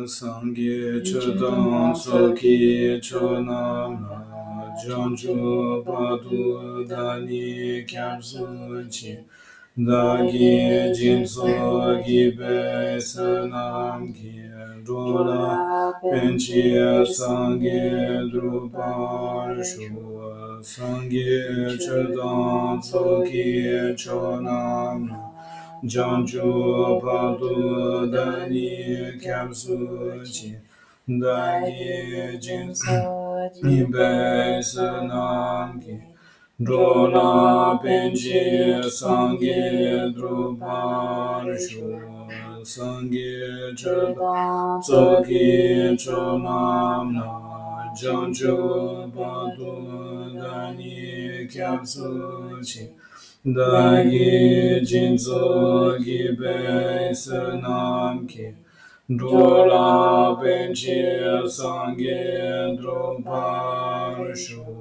Sangye Chodam Soki Chonam Janju Padu Dani Kyapsu Chi Dagi Jinso Gibe Sanam Ki Dola Penchi Sangye Drupal Shua Sangye Chodam Soki Chonam Janju Padu Dani Kyapsu Chi Dagi Jinso Gibe Sanam Ki Dola Penchi Sangye Drupal Shua Sangye Chodam Soki Chonam Na Janju Padu Dani Kyapsu Chi Dagi Jinso Gibe Sanam Ki Dola Penchi Sangye Drupal Shua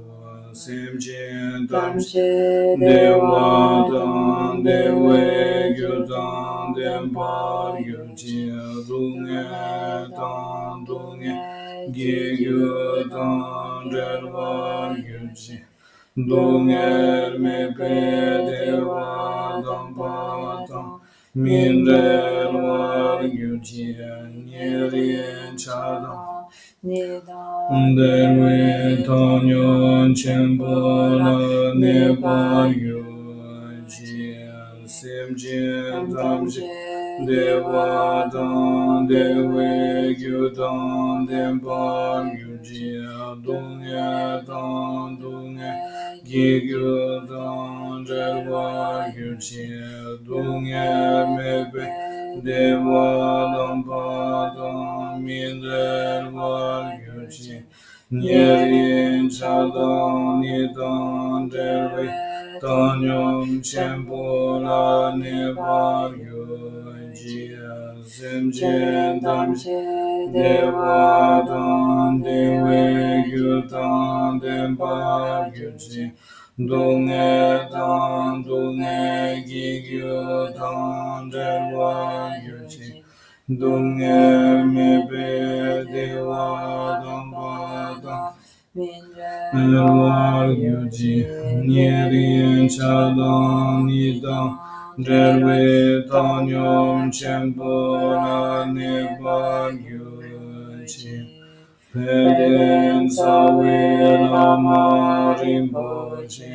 Simjin Tamche Dewa Dan Dewe Gyudan Dempar Gyuchi Dunge Dan Dunge Gyudan Delwar Gyuchi Dunger Mepe Dewa Dampatan Minder War Gyuchi Nyerien Chadam Derwe Tanyon Chempola Nepal Yuji Simjin Tamji Dewa Dan Dewe Gyudan Dempal Yuji Dunga Dan Dunga Gyudan Derwa Yuji Dunga Mepe Dewa Dampatan Minder War Yuji Nyerin Chadam Nidan Derwe Tanyam Chempola Nepal Yuji Simjin Tamji Dewa Dan Dewe Gyudan Dempal Yuji Dunga Dan Dunga Gyudan Derwa Yuji Dunga Mepe Dewa Dampatan Derwa Yuji Nyerin Chadam Nidan Derwe Tanyam Chempola Nepal Yuji Peden Sawe Lama Rinpoche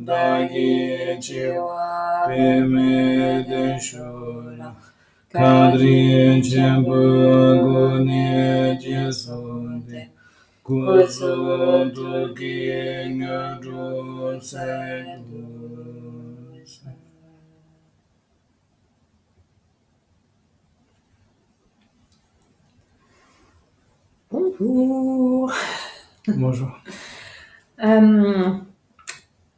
Dagi Chiwa Peme Deshura Kadri Chempo Gune Jesude Kusu Tuki Ngadu Sedu. Bonjour. Bonjour.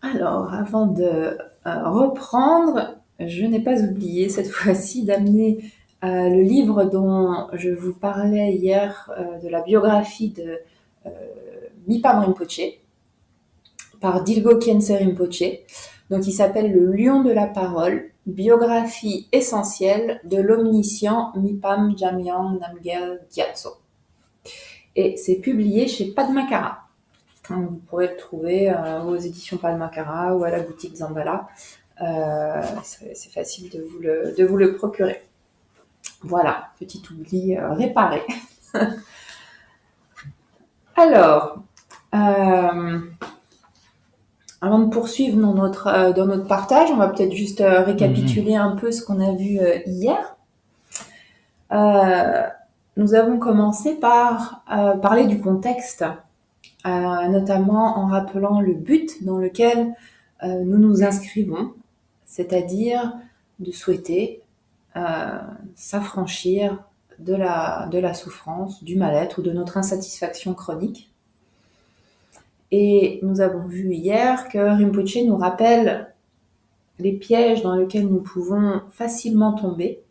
Alors, avant de reprendre, je n'ai pas oublié cette fois-ci d'amener le livre dont je vous parlais hier, de la biographie de Mipam Rinpoche, par Dilgo Khyentse Rinpoche. Donc, il s'appelle Le Lion de la Parole, biographie essentielle de l'omniscient Mipam Jamyang Namgyel Gyatso. Et c'est publié chez Padmakara. Vous pourrez le trouver aux éditions Padmakara ou à la boutique Zambala. C'est facile de vous le procurer. Voilà, petit oubli réparé. Alors, avant de poursuivre dans notre partage, on va peut-être juste récapituler un peu ce qu'on a vu hier. Nous avons commencé par parler du contexte, notamment en rappelant le but dans lequel nous nous inscrivons, c'est-à-dire de souhaiter s'affranchir de la souffrance, du mal-être ou de notre insatisfaction chronique. Et nous avons vu hier que Rinpoche nous rappelle les pièges dans lesquels nous pouvons facilement tomber,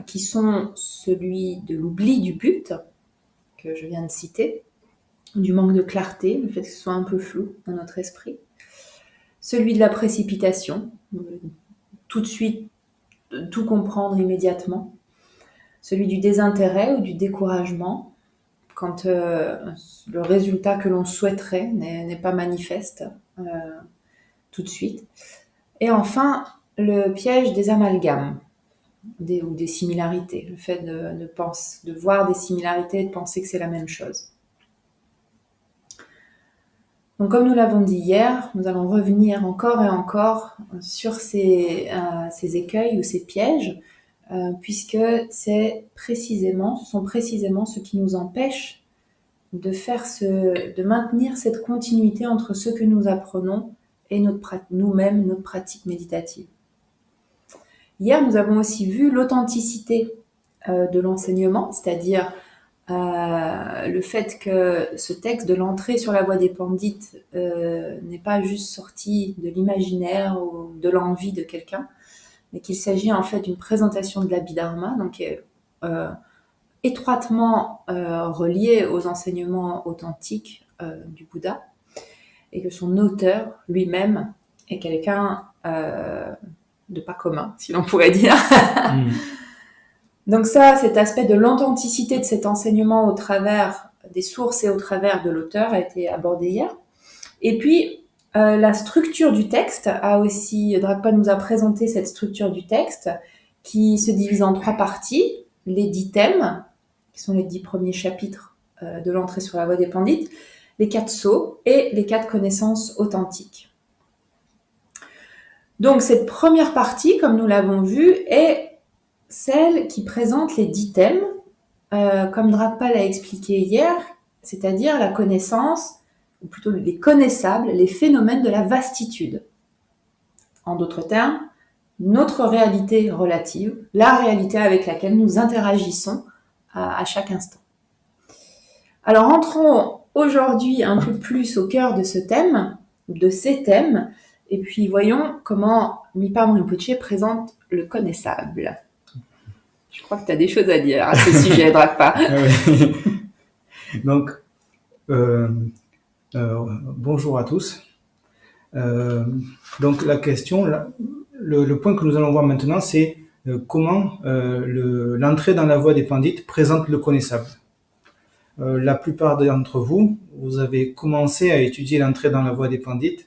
qui sont celui de l'oubli du but, que je viens de citer, du manque de clarté, le fait que ce soit un peu flou dans notre esprit, celui de la précipitation, tout de suite, tout comprendre immédiatement, celui du désintérêt ou du découragement, quand le résultat que l'on souhaiterait n'est pas manifeste tout de suite. Et enfin, le piège des amalgames ou des similarités, le fait de voir des similarités et de penser que c'est la même chose. Donc, comme nous l'avons dit hier, nous allons revenir encore et encore sur ces écueils ou ces pièges, puisque ce sont précisément ce qui nous empêche de maintenir cette continuité entre ce que nous apprenons et nous-mêmes, notre pratique méditative. Hier, nous avons aussi vu l'authenticité de l'enseignement, c'est-à-dire le fait que ce texte de l'entrée sur la voie des Pandits n'est pas juste sorti de l'imaginaire ou de l'envie de quelqu'un, mais qu'il s'agit en fait d'une présentation de l'Abhidharma, donc étroitement relié aux enseignements authentiques du Bouddha, et que son auteur lui-même est quelqu'un de pas commun, si l'on pourrait dire. Donc ça, cet aspect de l'authenticité de cet enseignement au travers des sources et au travers de l'auteur a été abordé hier. Et puis, la structure du texte a aussi, Dragpa nous a présenté cette structure du texte qui se divise en 3 parties. Les 10 thèmes, qui sont les 10 premiers chapitres de l'entrée sur la voie des Pandits, les 4 sceaux et les 4 connaissances authentiques. Donc cette première partie, comme nous l'avons vu, est celle qui présente les 10 thèmes, comme Dragpa l'a expliqué hier, c'est-à-dire la connaissance, ou plutôt les connaissables, les phénomènes de la vastitude. En d'autres termes, notre réalité relative, la réalité avec laquelle nous interagissons à chaque instant. Alors entrons aujourd'hui un peu plus au cœur de ce thème, de ces thèmes, et puis voyons comment Mipam Rinpoche présente le connaissable. Je crois que tu as des choses à dire à ce sujet, Dragpa. Donc, bonjour à tous. Donc la question, le point que nous allons voir maintenant, c'est comment l'entrée dans la voie des Pandits présente le connaissable. La plupart d'entre vous, vous avez commencé à étudier l'entrée dans la voie des Pandits,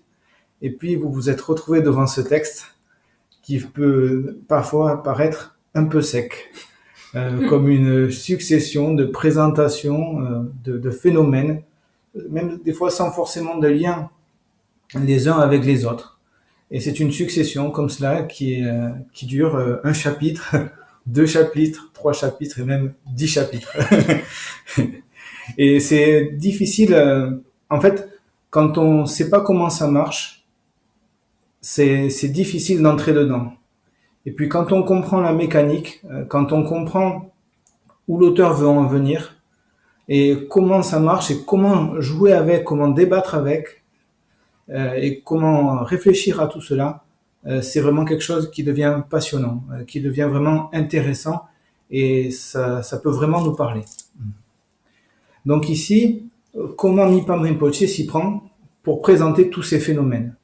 et puis vous vous êtes retrouvé devant ce texte qui peut parfois paraître un peu sec, comme une succession de présentations de phénomènes, même des fois sans forcément de lien les uns avec les autres. Et c'est une succession comme cela qui dure un chapitre, 2 chapitres, 3 chapitres et même 10 chapitres. Et c'est difficile, en fait, quand on sait pas comment ça marche, c'est difficile d'entrer dedans. Et puis quand on comprend la mécanique, quand on comprend où l'auteur veut en venir, et comment ça marche, et comment jouer avec, comment débattre avec, et comment réfléchir à tout cela, c'est vraiment quelque chose qui devient passionnant, qui devient vraiment intéressant, et ça peut vraiment nous parler. Donc ici, comment Mipam Rinpoche s'y prend pour présenter tous ces phénomènes.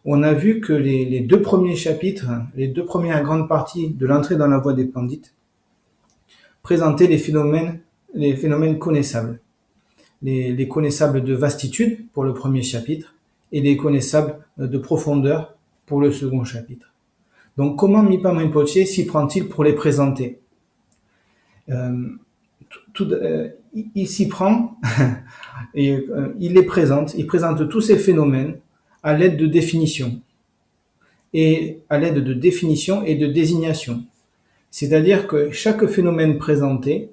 On a vu que les 2 premiers chapitres, les 2 premières grandes parties de l'entrée dans la voie des Pandits, présentaient les phénomènes connaissables. Les connaissables de vastitude pour le premier chapitre et les connaissables de profondeur pour le second chapitre. Donc comment Mipam Rinpoche s'y prend-il pour les présenter? Il s'y prend et il les présente, il présente tous ces phénomènes à l'aide de définitions et à l'aide de définitions et de désignations. C'est-à-dire que chaque phénomène présenté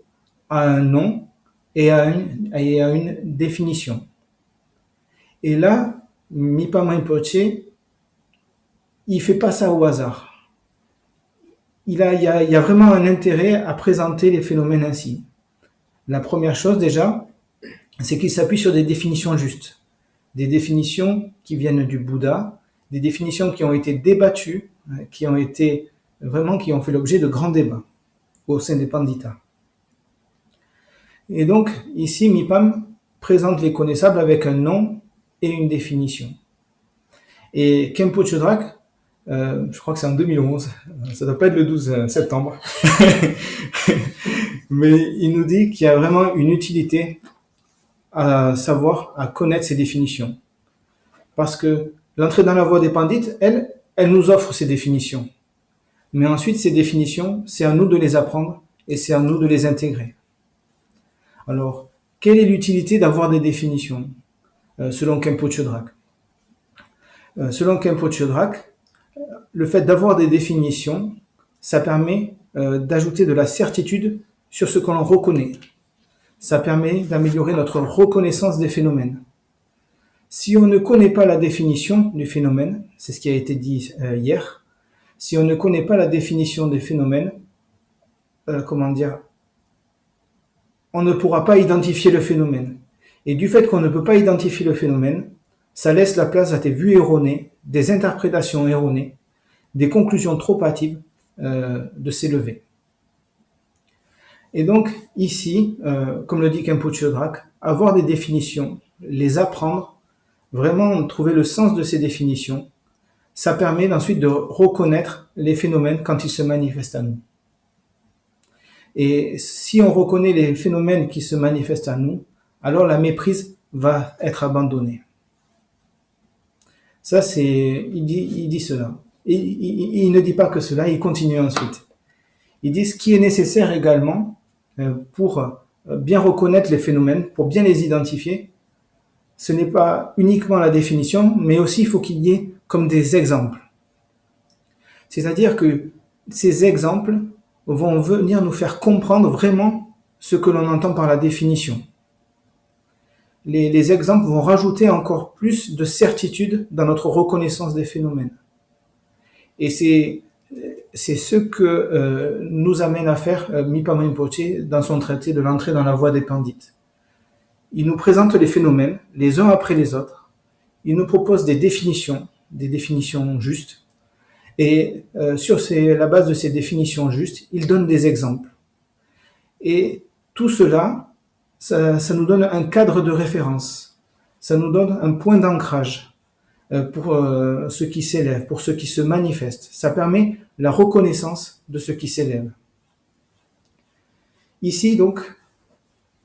a un nom et a une définition. Et là, Mipam Rinpoche, il fait pas ça au hasard. Il y a vraiment un intérêt à présenter les phénomènes ainsi. La première chose déjà, c'est qu'il s'appuie sur des définitions justes. Des définitions qui viennent du Bouddha, des définitions qui ont été débattues, qui ont fait l'objet de grands débats au sein des Pandita. Et donc, ici, Mipam présente les connaissables avec un nom et une définition. Et Khenpo Chodrak Je crois que c'est en 2011, ça doit pas être le 12 septembre, mais il nous dit qu'il y a vraiment une utilité à savoir, à connaître ces définitions. Parce que l'entrée dans la voie des pandits, elle nous offre ces définitions. Mais ensuite, ces définitions, c'est à nous de les apprendre et c'est à nous de les intégrer. Alors, quelle est l'utilité d'avoir des définitions selon Khenpo Chodrak? Selon Khenpo Chodrak, le fait d'avoir des définitions, ça permet d'ajouter de la certitude sur ce que l'on reconnaît. Ça permet d'améliorer notre reconnaissance des phénomènes. Si on ne connaît pas la définition du phénomène, c'est ce qui a été dit hier, si on ne connaît pas la définition des phénomènes, on ne pourra pas identifier le phénomène. Et du fait qu'on ne peut pas identifier le phénomène, ça laisse la place à des vues erronées, des interprétations erronées, des conclusions trop hâtives de s'élever. Et donc, ici, comme le dit Khenpo Chodrak, avoir des définitions, les apprendre, vraiment trouver le sens de ces définitions, ça permet ensuite de reconnaître les phénomènes quand ils se manifestent à nous. Et si on reconnaît les phénomènes qui se manifestent à nous, alors la méprise va être abandonnée. Ça, il dit cela. Et il ne dit pas que cela, il continue ensuite. Il dit ce qui est nécessaire également pour bien reconnaître les phénomènes, pour bien les identifier, ce n'est pas uniquement la définition, mais aussi il faut qu'il y ait comme des exemples. C'est-à-dire que ces exemples vont venir nous faire comprendre vraiment ce que l'on entend par la définition. Les exemples vont rajouter encore plus de certitude dans notre reconnaissance des phénomènes. Et c'est ce que nous amène à faire Mipa Rinpoche dans son traité de l'entrée dans la voie des pandits. Il nous présente les phénomènes, les uns après les autres. Il nous propose des définitions justes. Et sur la base de ces définitions justes, il donne des exemples. Et tout cela, ça nous donne un cadre de référence. Ça nous donne un point d'ancrage pour ce qui s'élève, pour ce qui se manifeste. Ça permet la reconnaissance de ce qui s'élève. Ici, donc,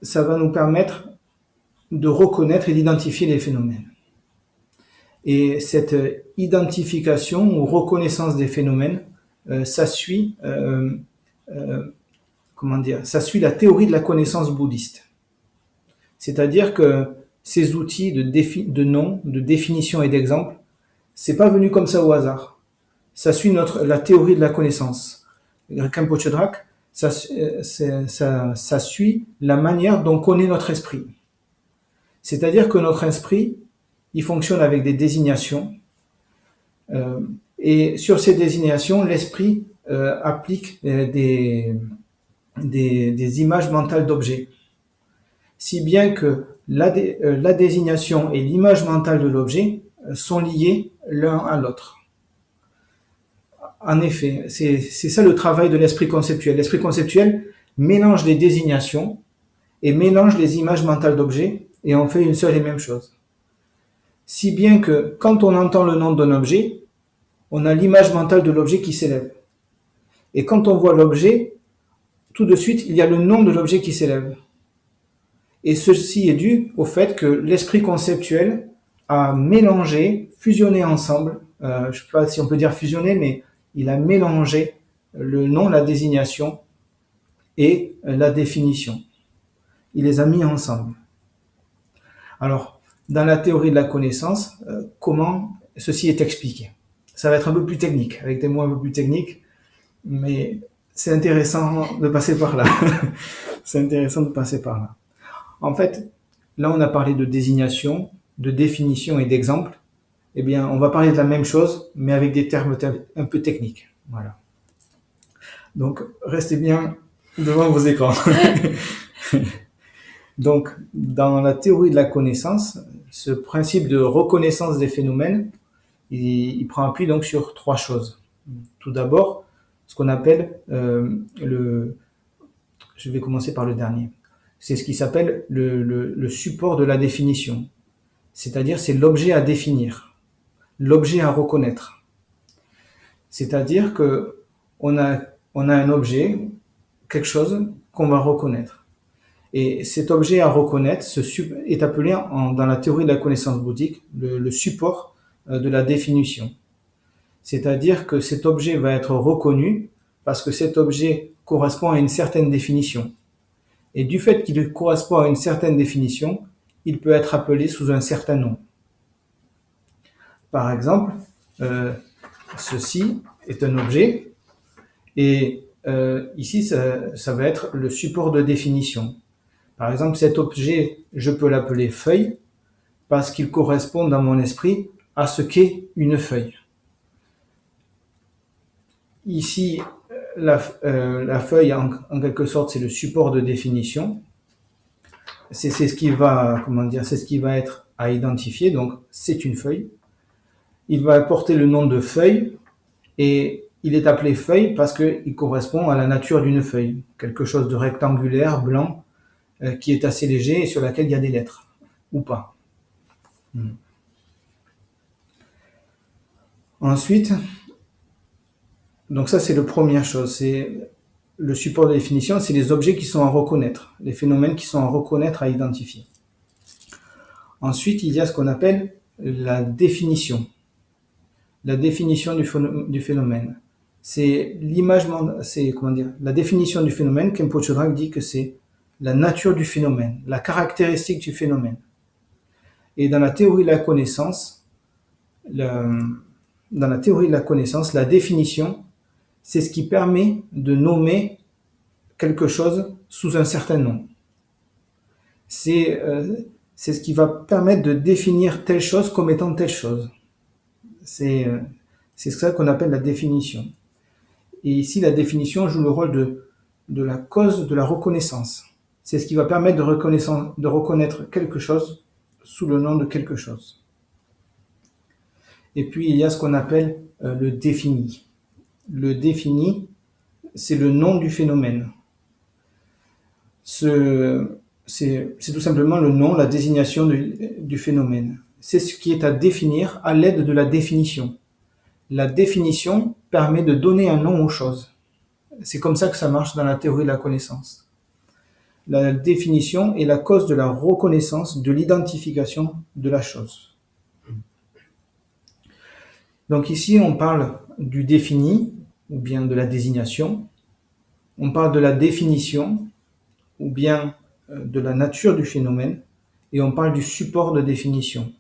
ça va nous permettre de reconnaître et d'identifier les phénomènes. Et cette identification ou reconnaissance des phénomènes, ça suit la théorie de la connaissance bouddhiste. C'est-à-dire que ces outils de nom, de définition et d'exemple, c'est pas venu comme ça au hasard. Ça suit la théorie de la connaissance. Khenpo Chodrak, ça suit la manière dont connaît notre esprit. C'est-à-dire que notre esprit, il fonctionne avec des désignations. Et sur ces désignations, l'esprit applique des images mentales d'objets. Si bien que la désignation et l'image mentale de l'objet sont liés l'un à l'autre. En effet, c'est ça le travail de l'esprit conceptuel. L'esprit conceptuel mélange les désignations et mélange les images mentales d'objets et on fait une seule et même chose. Si bien que quand on entend le nom d'un objet, on a l'image mentale de l'objet qui s'élève. Et quand on voit l'objet, tout de suite, il y a le nom de l'objet qui s'élève. Et ceci est dû au fait que l'esprit conceptuel a mélangé, fusionné ensemble, je ne sais pas si on peut dire fusionné, mais il a mélangé le nom, la désignation et la définition. Il les a mis ensemble. Alors, dans la théorie de la connaissance, comment ceci est expliqué? Ça va être un peu plus technique, avec des mots un peu plus techniques, mais c'est intéressant de passer par là. C'est intéressant de passer par là. En fait, là on a parlé de désignation, de définition et d'exemple. Eh bien, on va parler de la même chose, mais avec des termes un peu techniques. Voilà. Donc, restez bien devant vos écrans. Donc, dans la théorie de la connaissance, ce principe de reconnaissance des phénomènes, il prend appui donc sur trois choses. Tout d'abord, ce qu'on appelle je vais commencer par le dernier. C'est ce qui s'appelle le support de la définition. C'est-à-dire, c'est l'objet à définir, l'objet à reconnaître. C'est-à-dire que on a un objet, quelque chose qu'on va reconnaître. Et cet objet à reconnaître est appelé dans la théorie de la connaissance bouddhique le support de la définition. C'est-à-dire que cet objet va être reconnu parce que cet objet correspond à une certaine définition. Et du fait qu'il correspond à une certaine définition, il peut être appelé sous un certain nom. Par exemple, ceci est un objet et ici ça va être le support de définition. Par exemple, cet objet, je peux l'appeler feuille parce qu'il correspond dans mon esprit à ce qu'est une feuille. Ici, la feuille, en quelque sorte, c'est le support de définition. C'est ce qui va, c'est ce qui va être à identifier. Donc, c'est une feuille. Il va porter le nom de feuille et il est appelé feuille parce qu'il correspond à la nature d'une feuille. Quelque chose de rectangulaire, blanc, qui est assez léger et sur laquelle il y a des lettres. Ou pas. Ensuite, donc ça c'est la première chose, c'est le support de définition, c'est les objets qui sont à reconnaître, les phénomènes qui sont à reconnaître, à identifier. Ensuite, il y a ce qu'on appelle la définition. La définition du phénomène. C'est la définition du phénomène, Khenpo Chodrak dit que c'est la nature du phénomène, la caractéristique du phénomène. Et dans la théorie de la connaissance, la définition, c'est ce qui permet de nommer quelque chose sous un certain nom. C'est ce qui va permettre de définir telle chose comme étant telle chose. C'est ça qu'on appelle la définition. Et ici, la définition joue le rôle de la cause de la reconnaissance. C'est ce qui va permettre de reconnaître quelque chose sous le nom de quelque chose. Et puis, il y a ce qu'on appelle le défini. Le défini, c'est le nom du phénomène. C'est tout simplement le nom, la désignation du phénomène. C'est ce qui est à définir à l'aide de la définition. La définition permet de donner un nom aux choses. C'est comme ça que ça marche dans la théorie de la connaissance. La définition est la cause de la reconnaissance, de l'identification de la chose. Donc ici, on parle du défini, ou bien de la désignation. On parle de la définition, ou bien de la nature du phénomène. Et on parle du support de définition,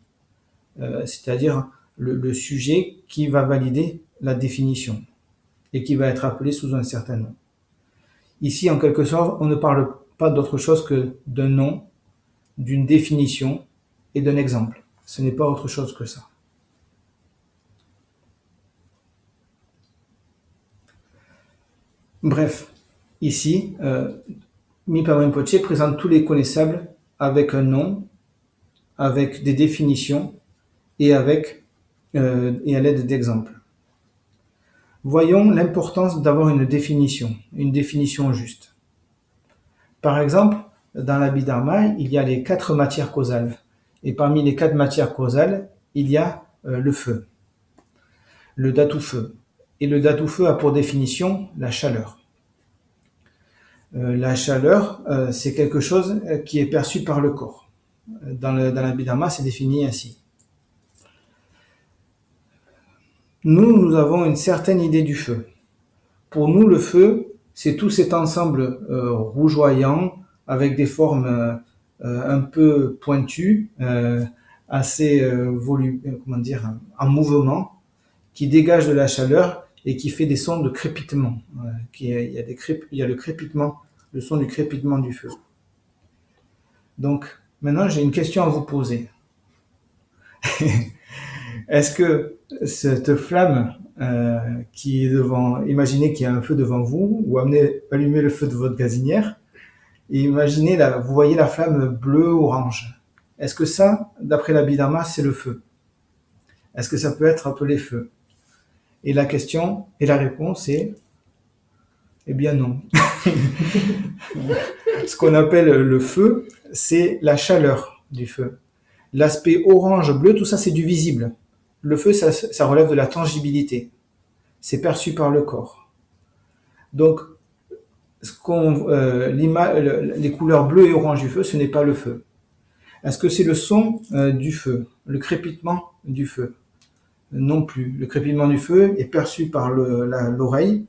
c'est-à-dire le sujet qui va valider la définition et qui va être appelé sous un certain nom. Ici, en quelque sorte, on ne parle pas d'autre chose que d'un nom, d'une définition et d'un exemple. Ce n'est pas autre chose que ça. Bref, ici, Mipa Rinpoche présente tous les connaissables avec un nom, avec des définitions et à l'aide d'exemples. Voyons l'importance d'avoir une définition juste. Par exemple, dans l'Abhidharma, il y a les 4 matières causales. Et parmi les 4 matières causales, il y a le feu, le dhatu feu. Et le dhatu feu a pour définition la chaleur. La chaleur, c'est quelque chose qui est perçu par le corps. Dans l'Abhidharma, c'est défini ainsi. Nous avons une certaine idée du feu. Pour nous, le feu, c'est tout cet ensemble rougeoyant, avec des formes un peu pointues, assez en mouvement, qui dégage de la chaleur et qui fait des sons de crépitement. Il y a le son du crépitement du feu. Donc, maintenant, j'ai une question à vous poser. Est-ce que cette flamme qui est imaginez qu'il y a un feu devant vous, ou allumez le feu de votre gazinière, et imaginez, vous voyez la flamme bleu-orange. Est-ce que ça, d'après l'Abhidharma, c'est le feu? Est-ce que ça peut être appelé feu? Et la réponse est, eh bien non. Ce qu'on appelle le feu, c'est la chaleur du feu. L'aspect orange-bleu, tout ça, c'est du visible. Le feu, ça relève de la tangibilité. c'est perçu par le corps. Donc, les couleurs bleues et oranges du feu, ce n'est pas le feu. Est-ce que c'est le son du feu, le crépitement du feu? Non plus. Le crépitement du feu est perçu par l'oreille,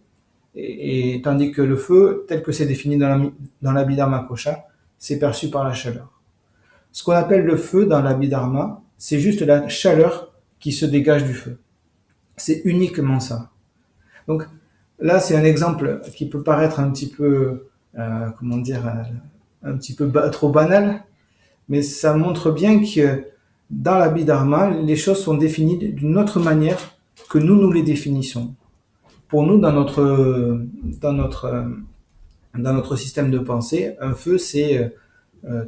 et tandis que le feu, tel que c'est défini dans l'Abhidharma Kosha, c'est perçu par la chaleur. Ce qu'on appelle le feu dans l'Abhidharma, c'est juste la chaleur qui se dégage du feu. C'est uniquement ça. Donc là, c'est un exemple qui peut paraître un petit peu, un petit peu trop banal, mais ça montre bien que dans l'Abhidharma, les choses sont définies d'une autre manière que nous les définissons. Pour nous, dans notre système de pensée, un feu, c'est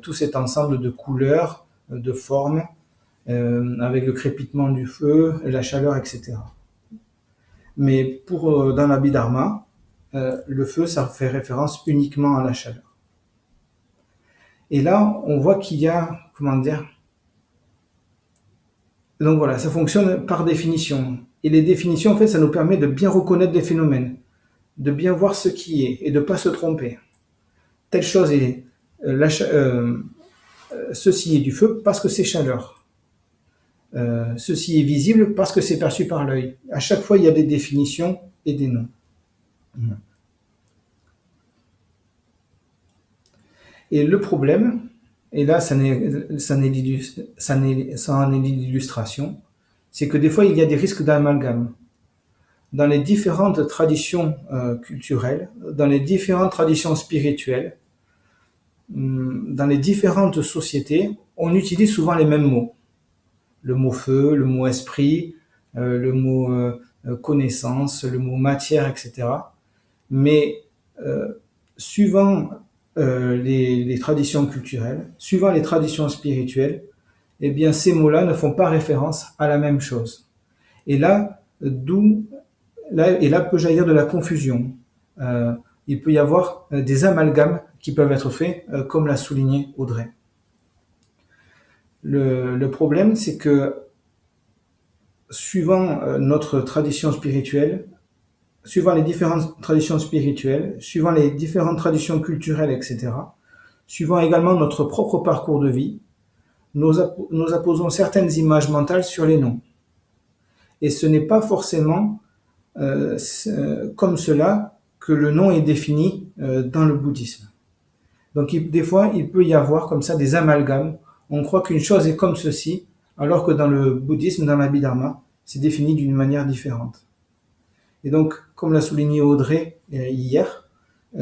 tout cet ensemble de couleurs, de formes, avec le crépitement du feu, la chaleur, etc. Mais dans l'Abhidharma, le feu, ça fait référence uniquement à la chaleur. Et là, on voit qu'il y a, donc voilà, ça fonctionne par définition. Et les définitions, en fait, ça nous permet de bien reconnaître les phénomènes, de bien voir ce qui est et de ne pas se tromper. Telle chose est, ceci est du feu parce que c'est chaleur. Ceci est visible parce que c'est perçu par l'œil. À chaque fois, il y a des définitions et des noms. Et le problème, et là, ça en est l'illustration, c'est que des fois, il y a des risques d'amalgame. Dans les différentes traditions culturelles, dans les différentes traditions spirituelles, dans les différentes sociétés, on utilise souvent les mêmes mots. Le mot feu, le mot esprit, le mot connaissance, le mot matière, etc. Mais suivant les traditions culturelles, suivant les traditions spirituelles, eh bien ces mots-là ne font pas référence à la même chose. Et là peut jaillir de la confusion. Il peut y avoir des amalgames qui peuvent être faits, comme l'a souligné Audrey. Le problème, c'est que suivant notre tradition spirituelle, suivant les différentes traditions spirituelles, suivant les différentes traditions culturelles, etc., suivant également notre propre parcours de vie, nous apposons certaines images mentales sur les noms. Et ce n'est pas forcément comme cela que le nom est défini dans le bouddhisme. Donc des fois, il peut y avoir comme ça des amalgames. On croit qu'une chose est comme ceci, alors que dans le bouddhisme, dans l'Abhidharma, c'est défini d'une manière différente. Et donc, comme l'a souligné Audrey hier,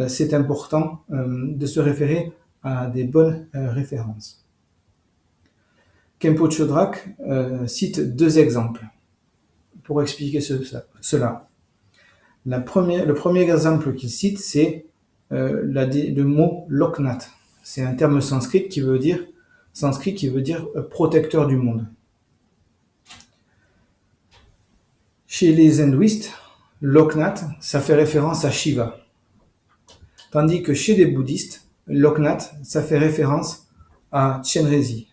c'est important de se référer à des bonnes références. Khenpo Chodrak cite deux exemples pour expliquer cela. Le premier exemple qu'il cite, c'est le mot Loknath. C'est un terme sanskrit qui veut dire protecteur du monde. Chez les hindouistes, Loknath, ça fait référence à Shiva. Tandis que chez les bouddhistes, Loknath, ça fait référence à Chenrezi.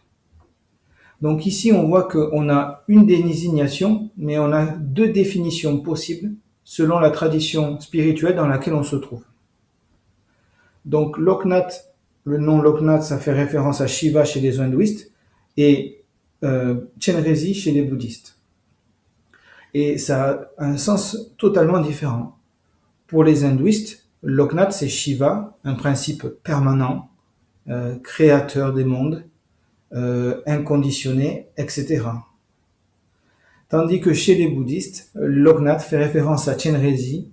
Donc ici, on voit qu'on a une désignation, mais on a deux définitions possibles selon la tradition spirituelle dans laquelle on se trouve. Donc Loknath, le nom Loknath, ça fait référence à Shiva chez les hindouistes et Chenrezi chez les bouddhistes. Et ça a un sens totalement différent. Pour les hindouistes, Loknath, c'est Shiva, un principe permanent, créateur des mondes, inconditionné, etc. Tandis que chez les bouddhistes, Loknath fait référence à Chenrezi,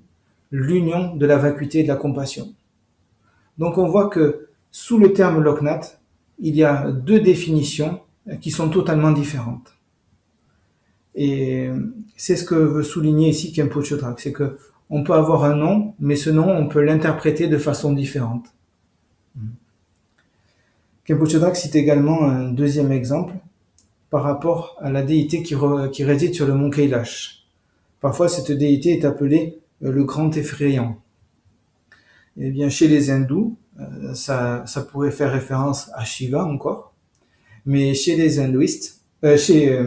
l'union de la vacuité et de la compassion. Donc on voit que sous le terme Loknath, il y a deux définitions qui sont totalement différentes. Et c'est ce que veut souligner ici Khenpo Chodrak, c'est que on peut avoir un nom, mais ce nom, on peut l'interpréter de façon différente. Khenpo Chodrak cite également un deuxième exemple par rapport à la déité qui réside sur le mont Kailash. Parfois, cette déité est appelée le grand effrayant. Eh bien, chez les hindous, ça pourrait faire référence à Shiva encore, mais chez les hindouistes, chez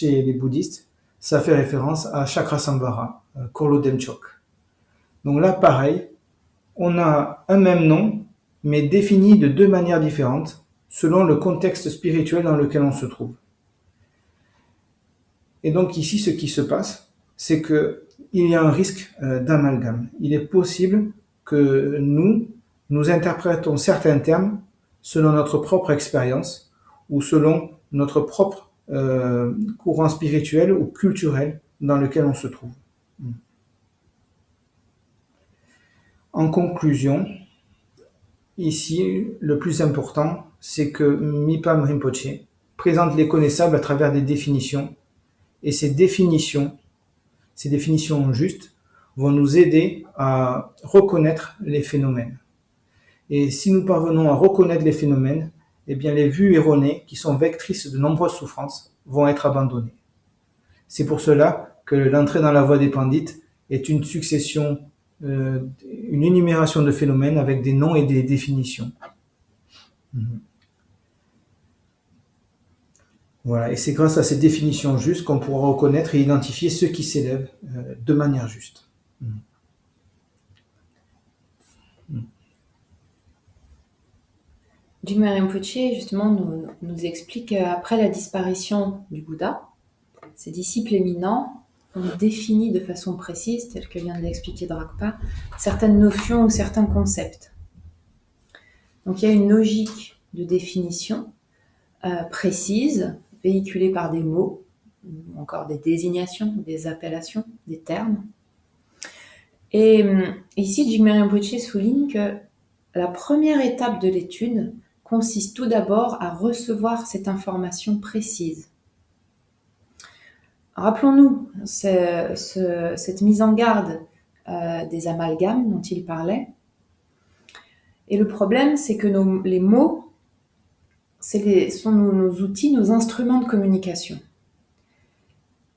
les bouddhistes, ça fait référence à Chakrasamvara, Kurlodemchok. Donc là, pareil, on a un même nom, mais défini de deux manières différentes, selon le contexte spirituel dans lequel on se trouve. Et donc ici, ce qui se passe, c'est qu'il y a un risque d'amalgame. Il est possible que nous interprétons certains termes selon notre propre expérience ou selon notre propre courant spirituel ou culturel dans lequel on se trouve. En conclusion, ici, le plus important, c'est que Mipam Rinpoche présente les connaissables à travers des définitions, et ces définitions justes, vont nous aider à reconnaître les phénomènes. Et si nous parvenons à reconnaître les phénomènes, eh bien les vues erronées, qui sont vectrices de nombreuses souffrances, vont être abandonnées. C'est pour cela que l'entrée dans la voie des pandits est une succession, une énumération de phénomènes avec des noms et des définitions. Voilà, et c'est grâce à ces définitions justes qu'on pourra reconnaître et identifier ceux qui s'élèvent de manière juste. Jigme Rinpoche, justement, nous explique qu'après la disparition du Bouddha, ses disciples éminents ont défini de façon précise, tel que vient de l'expliquer Drakpa, certaines notions ou certains concepts. Donc il y a une logique de définition précise, véhiculée par des mots, ou encore des désignations, des appellations, des termes. Et ici, Jigme Rinpoche souligne que la première étape de l'étude consiste tout d'abord à recevoir cette information précise. Rappelons-nous cette mise en garde des amalgames dont il parlait. Et le problème, c'est que les mots sont nos outils, nos instruments de communication.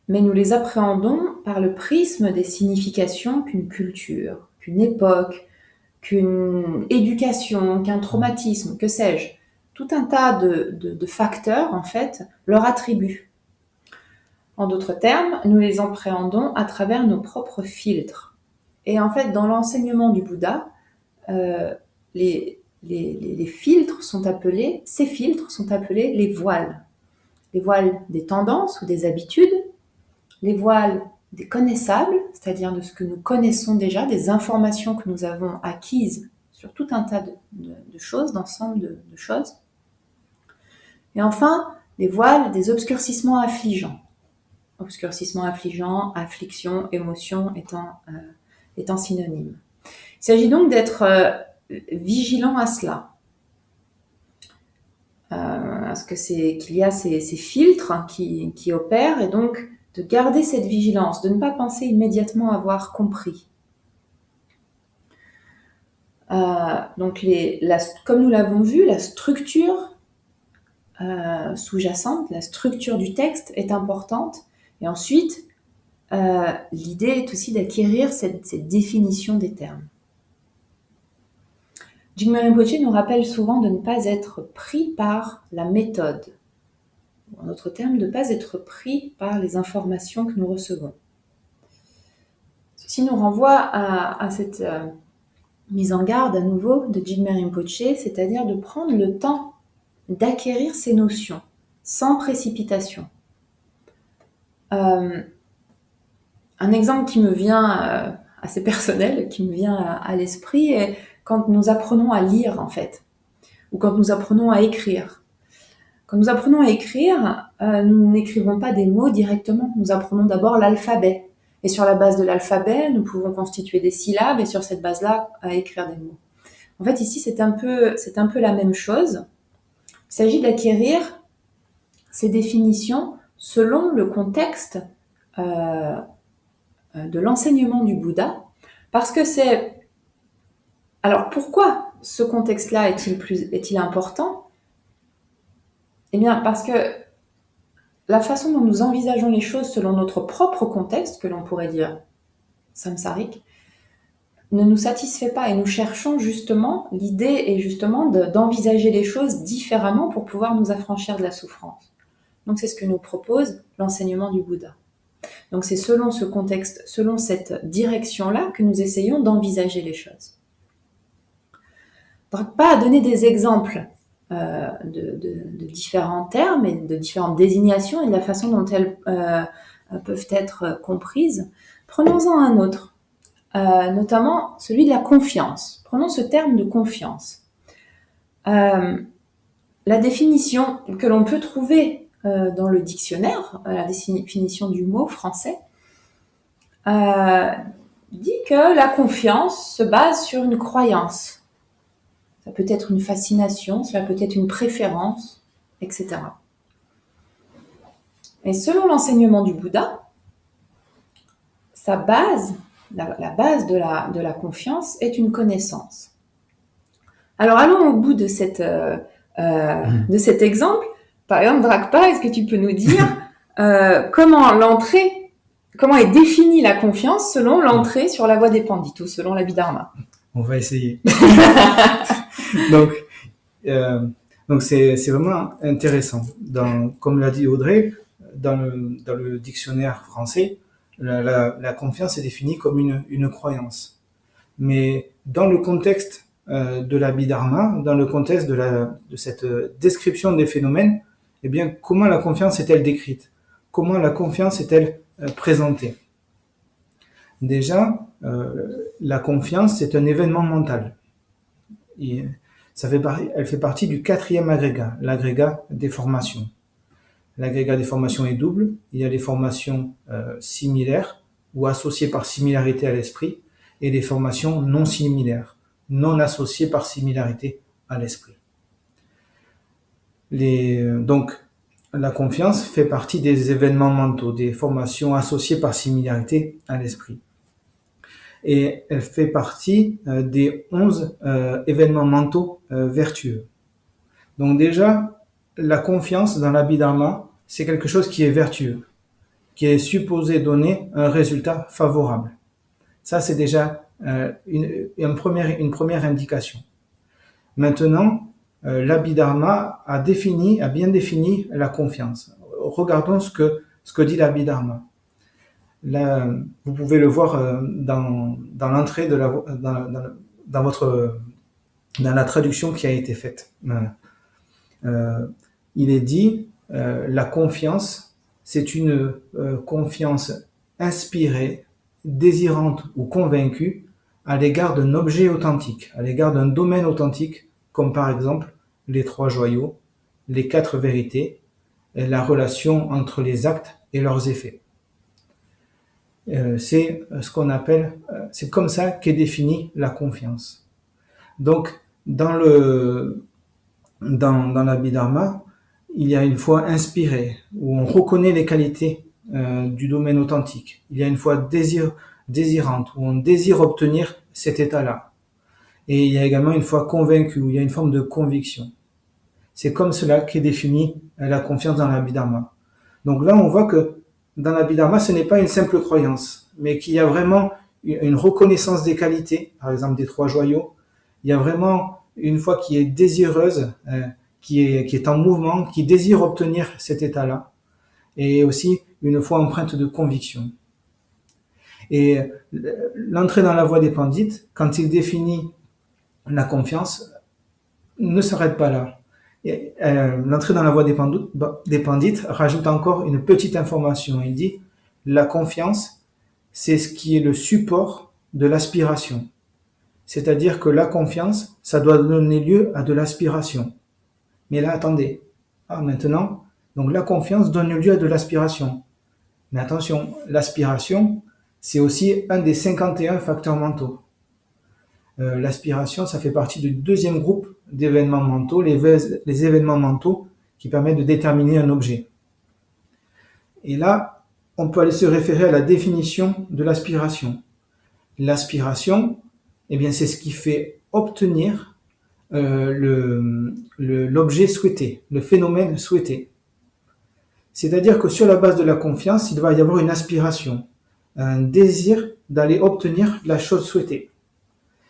Mais nous les appréhendons par le prisme des significations qu'une culture, qu'une époque, qu'une éducation, qu'un traumatisme, que sais-je, tout un tas de facteurs, en fait, leur attribuent. En d'autres termes, nous les appréhendons à travers nos propres filtres. Et en fait, dans l'enseignement du Bouddha, ces filtres sont appelés les voiles. Les voiles des tendances ou des habitudes, les voiles des connaissables, c'est-à-dire de ce que nous connaissons déjà, des informations que nous avons acquises sur tout un tas de choses, d'ensemble de choses. Et enfin, les voiles des obscurcissements affligeants. Obscurcissements affligeants, affliction, émotion étant synonymes. Il s'agit donc d'être vigilant à cela. Parce qu'il y a ces filtres qui opèrent, et donc de garder cette vigilance, de ne pas penser immédiatement avoir compris. Donc, comme nous l'avons vu, la structure sous-jacente, la structure du texte est importante. Et ensuite, l'idée est aussi d'acquérir cette définition des termes. Jigme Rinpoche nous rappelle souvent de ne pas être pris par la méthode. En d'autres termes, de ne pas être pris par les informations que nous recevons. Ceci nous renvoie à cette mise en garde à nouveau de Jigme Rinpoche, c'est-à-dire de prendre le temps d'acquérir ces notions, sans précipitation. Un exemple qui me vient assez personnel, qui me vient à l'esprit, est quand nous apprenons à lire, en fait, ou quand nous apprenons à écrire. Quand nous apprenons à écrire, nous n'écrivons pas des mots directement, nous apprenons d'abord l'alphabet. Et sur la base de l'alphabet, nous pouvons constituer des syllabes, et sur cette base-là, écrire des mots. En fait, ici, c'est un peu la même chose. Il s'agit d'acquérir ces définitions selon le contexte de l'enseignement du Bouddha, parce que c'est... Alors, pourquoi ce contexte-là est-il important ? Eh bien, parce que la façon dont nous envisageons les choses selon notre propre contexte, que l'on pourrait dire samsarique, ne nous satisfait pas, et nous cherchons justement, l'idée est justement d'envisager les choses différemment pour pouvoir nous affranchir de la souffrance. Donc c'est ce que nous propose l'enseignement du Bouddha. Donc c'est selon ce contexte, selon cette direction-là que nous essayons d'envisager les choses. Dragpa a donné des exemples de différents termes et de différentes désignations et de la façon dont elles peuvent être comprises. Prenons-en un autre, notamment celui de la confiance. Prenons ce terme de confiance. La définition que l'on peut trouver dans le dictionnaire, la définition du mot français, dit que la confiance se base sur une croyance. Ça peut être une fascination, cela peut être une préférence, etc. Et selon l'enseignement du Bouddha, sa base, la base de la confiance est une connaissance. Alors allons au bout de cet exemple. Par exemple, Dragpa, est-ce que tu peux nous dire comment est définie la confiance selon l'entrée sur la voie des pandits ou selon l'Abhidharma? On va essayer. Donc c'est vraiment intéressant. Comme l'a dit Audrey, dans le dictionnaire français, la confiance est définie comme une croyance. Mais dans le contexte de l'Abhidharma, dans le contexte de cette description des phénomènes, eh bien, comment la confiance est-elle décrite? Comment la confiance est-elle présentée? Déjà, la confiance, c'est un événement mental. Elle fait partie du 4e agrégat, l'agrégat des formations. L'agrégat des formations est double. Il y a les formations similaires ou associées par similarité à l'esprit et les formations non similaires, non associées par similarité à l'esprit. Donc, la confiance fait partie des événements mentaux, des formations associées par similarité à l'esprit. Et elle fait partie des 11 événements mentaux vertueux. Donc déjà, la confiance dans l'Abhidharma, c'est quelque chose qui est vertueux, qui est supposé donner un résultat favorable. Ça, c'est déjà une première indication. Maintenant, l'Abhidharma a bien défini la confiance. Regardons ce que dit l'Abhidharma. Là, vous pouvez le voir dans l'entrée dans la traduction qui a été faite. Il est dit la confiance, c'est une confiance inspirée, désirante ou convaincue à l'égard d'un objet authentique, à l'égard d'un domaine authentique, comme par exemple les 3 joyaux, les 4 vérités, et la relation entre les actes et leurs effets. C'est ce qu'on appelle, c'est comme ça qu'est définie la confiance. Donc, dans l'Abhidharma, il y a une foi inspirée, où on reconnaît les qualités du domaine authentique. Il y a une foi désirante, où on désire obtenir cet état-là. Et il y a également une foi convaincue, où il y a une forme de conviction. C'est comme cela qu'est définie la confiance dans l'Abhidharma. Donc là, on voit que dans l'Abhidharma, ce n'est pas une simple croyance, mais qu'il y a vraiment une reconnaissance des qualités, par exemple des 3 joyaux. Il y a vraiment une foi qui est désireuse, qui est en mouvement, qui désire obtenir cet état-là, et aussi une foi empreinte de conviction. Et l'entrée dans la voie des pandits, quand il définit la confiance, ne s'arrête pas là. L'entrée dans la voie des pandits rajoute encore une petite information. Il dit la confiance, c'est ce qui est le support de l'aspiration. C'est-à-dire que la confiance, ça doit donner lieu à de l'aspiration. Mais là, attendez. Maintenant, donc la confiance donne lieu à de l'aspiration. Mais attention, l'aspiration, c'est aussi un des 51 facteurs mentaux. L'aspiration, ça fait partie du 2e groupe d'événements mentaux, les événements mentaux qui permettent de déterminer un objet. Et là, on peut aller se référer à la définition de l'aspiration. L'aspiration, eh bien, c'est ce qui fait obtenir l'objet souhaité, le phénomène souhaité. C'est-à-dire que sur la base de la confiance, il va y avoir une aspiration, un désir d'aller obtenir la chose souhaitée.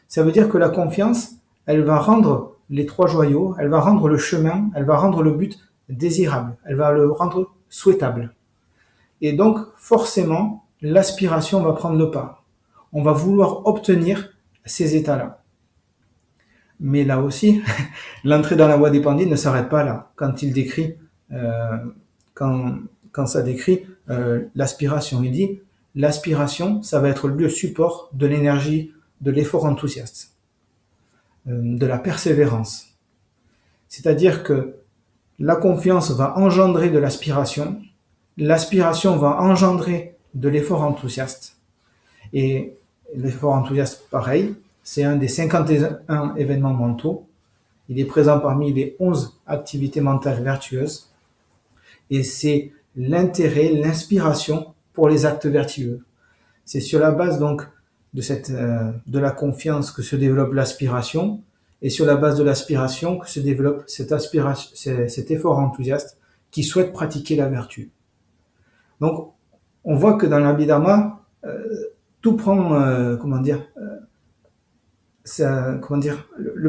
Ça veut dire que la confiance, elle va rendre les 3 joyaux, elle va rendre le chemin, elle va rendre le but désirable, elle va le rendre souhaitable. Et donc, forcément, l'aspiration va prendre le pas. On va vouloir obtenir ces états-là. Mais là aussi, l'entrée dans la voie des pandits ne s'arrête pas là. Quand il décrit, euh, quand, quand ça décrit l'aspiration, il dit l'aspiration, ça va être le support de l'énergie, de l'effort enthousiaste, de la persévérance. C'est-à-dire que la confiance va engendrer de l'aspiration va engendrer de l'effort enthousiaste. Et l'effort enthousiaste, pareil, c'est un des 51 événements mentaux. Il est présent parmi les 11 activités mentales vertueuses. Et c'est l'intérêt, l'inspiration pour les actes vertueux. C'est sur la base donc de la confiance que se développe l'aspiration, et sur la base de l'aspiration que se développe cet effort enthousiaste qui souhaite pratiquer la vertu. Donc, on voit que dans l'Abhidharma, tout prend, le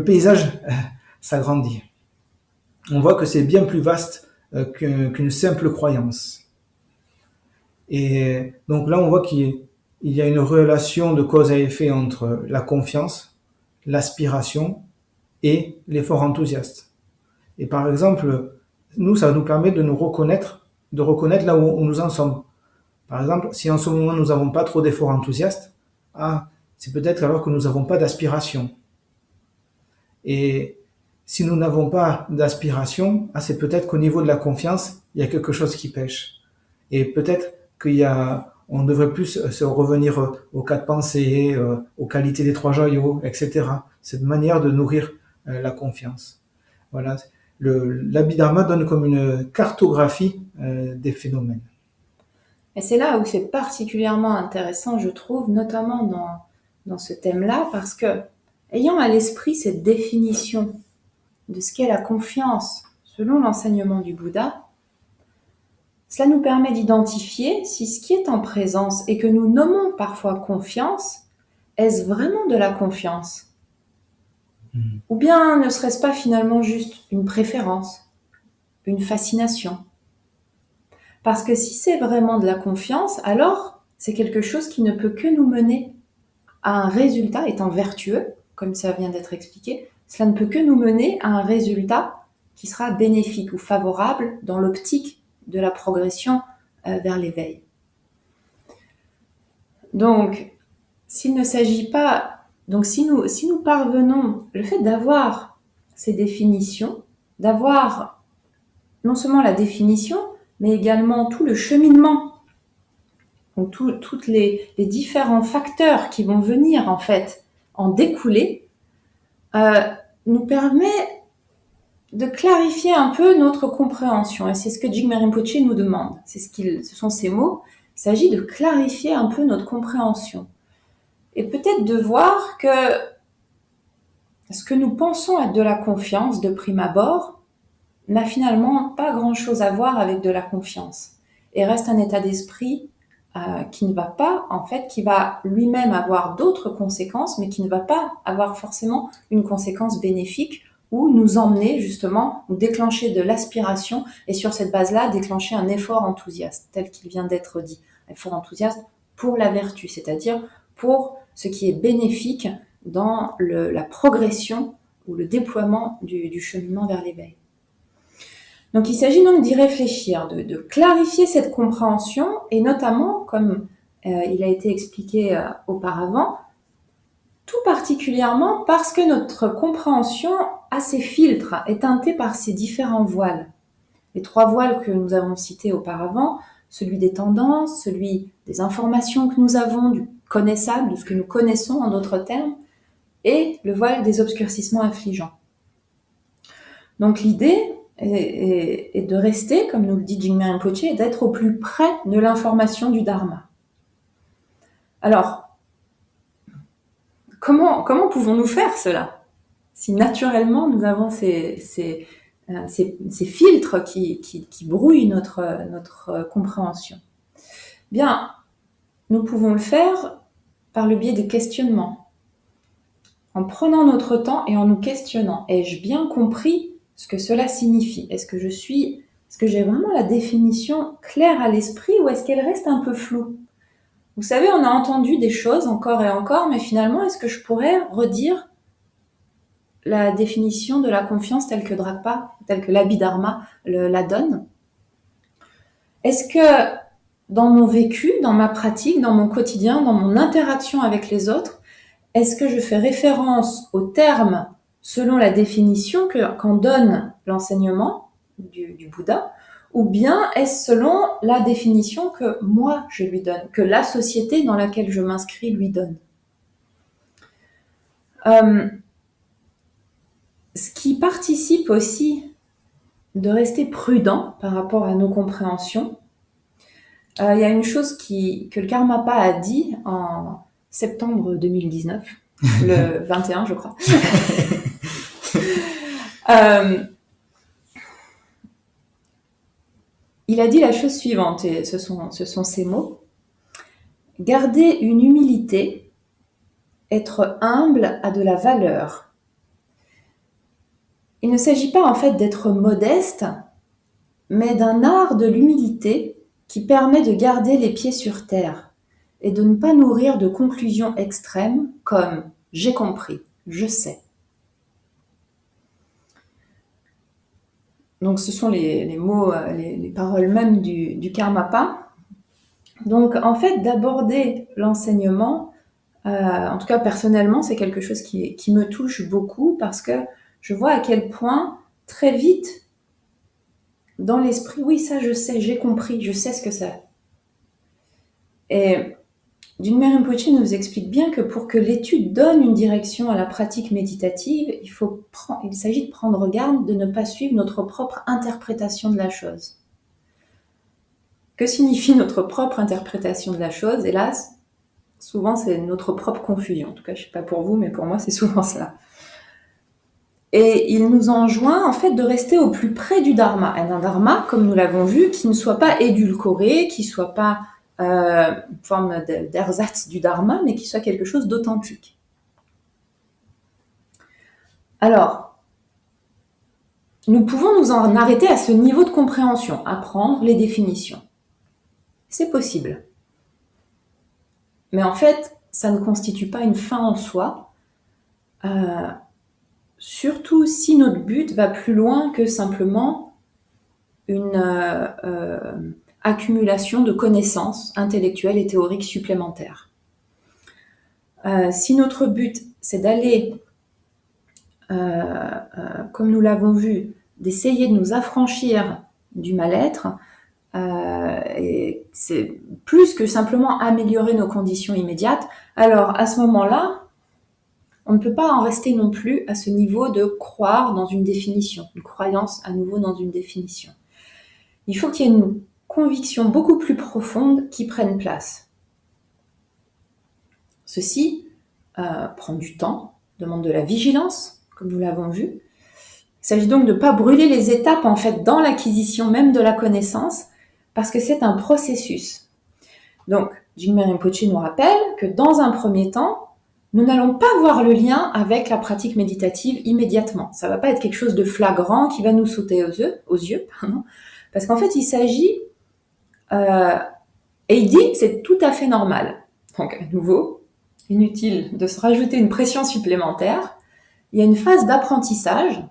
paysage s'agrandit. On voit que c'est bien plus vaste qu'une simple croyance. Et donc là, on voit qu'il y a une relation de cause à effet entre la confiance, l'aspiration et l'effort enthousiaste. Et par exemple, nous, ça nous permet de reconnaître là où nous en sommes. Par exemple, si en ce moment nous n'avons pas trop d'efforts enthousiastes, c'est peut-être alors que nous n'avons pas d'aspiration. Et si nous n'avons pas d'aspiration, c'est peut-être qu'au niveau de la confiance, il y a quelque chose qui pêche. Et peut-être on devrait plus se revenir aux quatre pensées, aux qualités des trois joyaux, etc. Cette manière de nourrir la confiance. Voilà. L'Abhidharma donne comme une cartographie des phénomènes. Et c'est là où c'est particulièrement intéressant, je trouve, notamment dans ce thème-là, parce que, ayant à l'esprit cette définition de ce qu'est la confiance selon l'enseignement du Bouddha, cela nous permet d'identifier si ce qui est en présence et que nous nommons parfois confiance, est-ce vraiment de la confiance ? Ou bien ne serait-ce pas finalement juste une préférence, une fascination ? Parce que si c'est vraiment de la confiance, alors c'est quelque chose qui ne peut que nous mener à un résultat étant vertueux, comme ça vient d'être expliqué, cela ne peut que nous mener à un résultat qui sera bénéfique ou favorable dans l'optique de la progression vers l'éveil. Donc, s'il ne s'agit pas, donc si nous parvenons, le fait d'avoir ces définitions, d'avoir non seulement la définition, mais également tout le cheminement, donc tous les différents facteurs qui vont venir en fait en découler, nous permet de clarifier un peu notre compréhension. Et c'est ce que Jigme Rinpoche nous demande. Ce sont ces mots. Il s'agit de clarifier un peu notre compréhension. Et peut-être de voir que ce que nous pensons être de la confiance de prime abord n'a finalement pas grand-chose à voir avec de la confiance. Et reste un état d'esprit qui ne va pas, en fait, qui va lui-même avoir d'autres conséquences, mais qui ne va pas avoir forcément une conséquence bénéfique ou nous emmener justement, ou déclencher de l'aspiration et sur cette base-là, déclencher un effort enthousiaste, tel qu'il vient d'être dit. Un effort enthousiaste pour la vertu, c'est-à-dire pour ce qui est bénéfique dans la progression ou le déploiement du cheminement vers l'éveil. Donc il s'agit donc d'y réfléchir, de clarifier cette compréhension et notamment, comme il a été expliqué auparavant, tout particulièrement parce que notre compréhension a ses filtres, est teintée par ces différents voiles. Les trois voiles que nous avons cités auparavant, celui des tendances, celui des informations que nous avons, du connaissable, de ce que nous connaissons en d'autres termes, et le voile des obscurcissements affligeants. Donc l'idée est de rester, comme nous le dit Jigme Rinpoche, et d'être au plus près de l'information du Dharma. Alors, comment pouvons-nous faire cela ? Si naturellement nous avons ces filtres qui brouillent notre compréhension. Bien, nous pouvons le faire par le biais des questionnements. En prenant notre temps et en nous questionnant. Ai-je bien compris ce que cela signifie ? Est-ce que je suis Est-ce que j'ai vraiment la définition claire à l'esprit ou est-ce qu'elle reste un peu floue? Vous savez, on a entendu des choses encore et encore, mais finalement, est-ce que je pourrais redire la définition de la confiance telle que Drakpa, telle que l'Abhidharma la donne? Est-ce que dans mon vécu, dans ma pratique, dans mon quotidien, dans mon interaction avec les autres, est-ce que je fais référence aux termes selon la définition qu'en donne l'enseignement du Bouddha, ou bien est-ce selon la définition que moi je lui donne, que la société dans laquelle je m'inscris lui donne? Ce qui participe aussi de rester prudent par rapport à nos compréhensions, il y a une chose que le Karmapa a dit en septembre 2019, le 21 je crois. Il a dit la chose suivante, et ce sont ces mots. Garder une humilité, être humble a de la valeur. Il ne s'agit pas en fait d'être modeste, mais d'un art de l'humilité qui permet de garder les pieds sur terre et de ne pas nourrir de conclusions extrêmes comme « j'ai compris, je sais ». Donc ce sont les mots, les paroles même du Karmapa. Donc en fait, d'aborder l'enseignement, en tout cas personnellement, c'est quelque chose qui me touche beaucoup parce que je vois à quel point très vite, dans l'esprit, oui, ça je sais, j'ai compris, je sais ce que c'est. Et Jigme Rinpoche nous explique bien que pour que l'étude donne une direction à la pratique méditative, il s'agit de prendre garde de ne pas suivre notre propre interprétation de la chose. Que signifie notre propre interprétation de la chose? Hélas, souvent c'est notre propre confusion. En tout cas, je ne sais pas pour vous, mais pour moi c'est souvent cela. Et il nous enjoint en fait de rester au plus près du Dharma. Et un Dharma, comme nous l'avons vu, qui ne soit pas édulcoré, qui ne soit pas une forme d'ersatz du Dharma, mais qui soit quelque chose d'authentique. Alors, nous pouvons nous en arrêter à ce niveau de compréhension, apprendre les définitions. C'est possible. Mais en fait, ça ne constitue pas une fin en soi, surtout si notre but va plus loin que simplement une accumulation de connaissances intellectuelles et théoriques supplémentaires. Si notre but, c'est d'aller, comme nous l'avons vu, d'essayer de nous affranchir du mal-être, et c'est plus que simplement améliorer nos conditions immédiates, alors à ce moment-là, on ne peut pas en rester non plus à ce niveau de croire dans une définition, une croyance à nouveau dans une définition. Il faut qu'il y ait une conviction beaucoup plus profonde qui prenne place. Ceci prend du temps, demande de la vigilance, comme nous l'avons vu. Il s'agit donc de ne pas brûler les étapes en fait dans l'acquisition même de la connaissance, parce que c'est un processus. Donc, Jigme Rinpoche nous rappelle que dans un premier temps, nous n'allons pas voir le lien avec la pratique méditative immédiatement. Ça ne va pas être quelque chose de flagrant qui va nous sauter aux yeux, parce qu'en fait, il s'agit, et il dit que c'est tout à fait normal. Donc, à nouveau, inutile de se rajouter une pression supplémentaire. Il y a une phase d'apprentissage,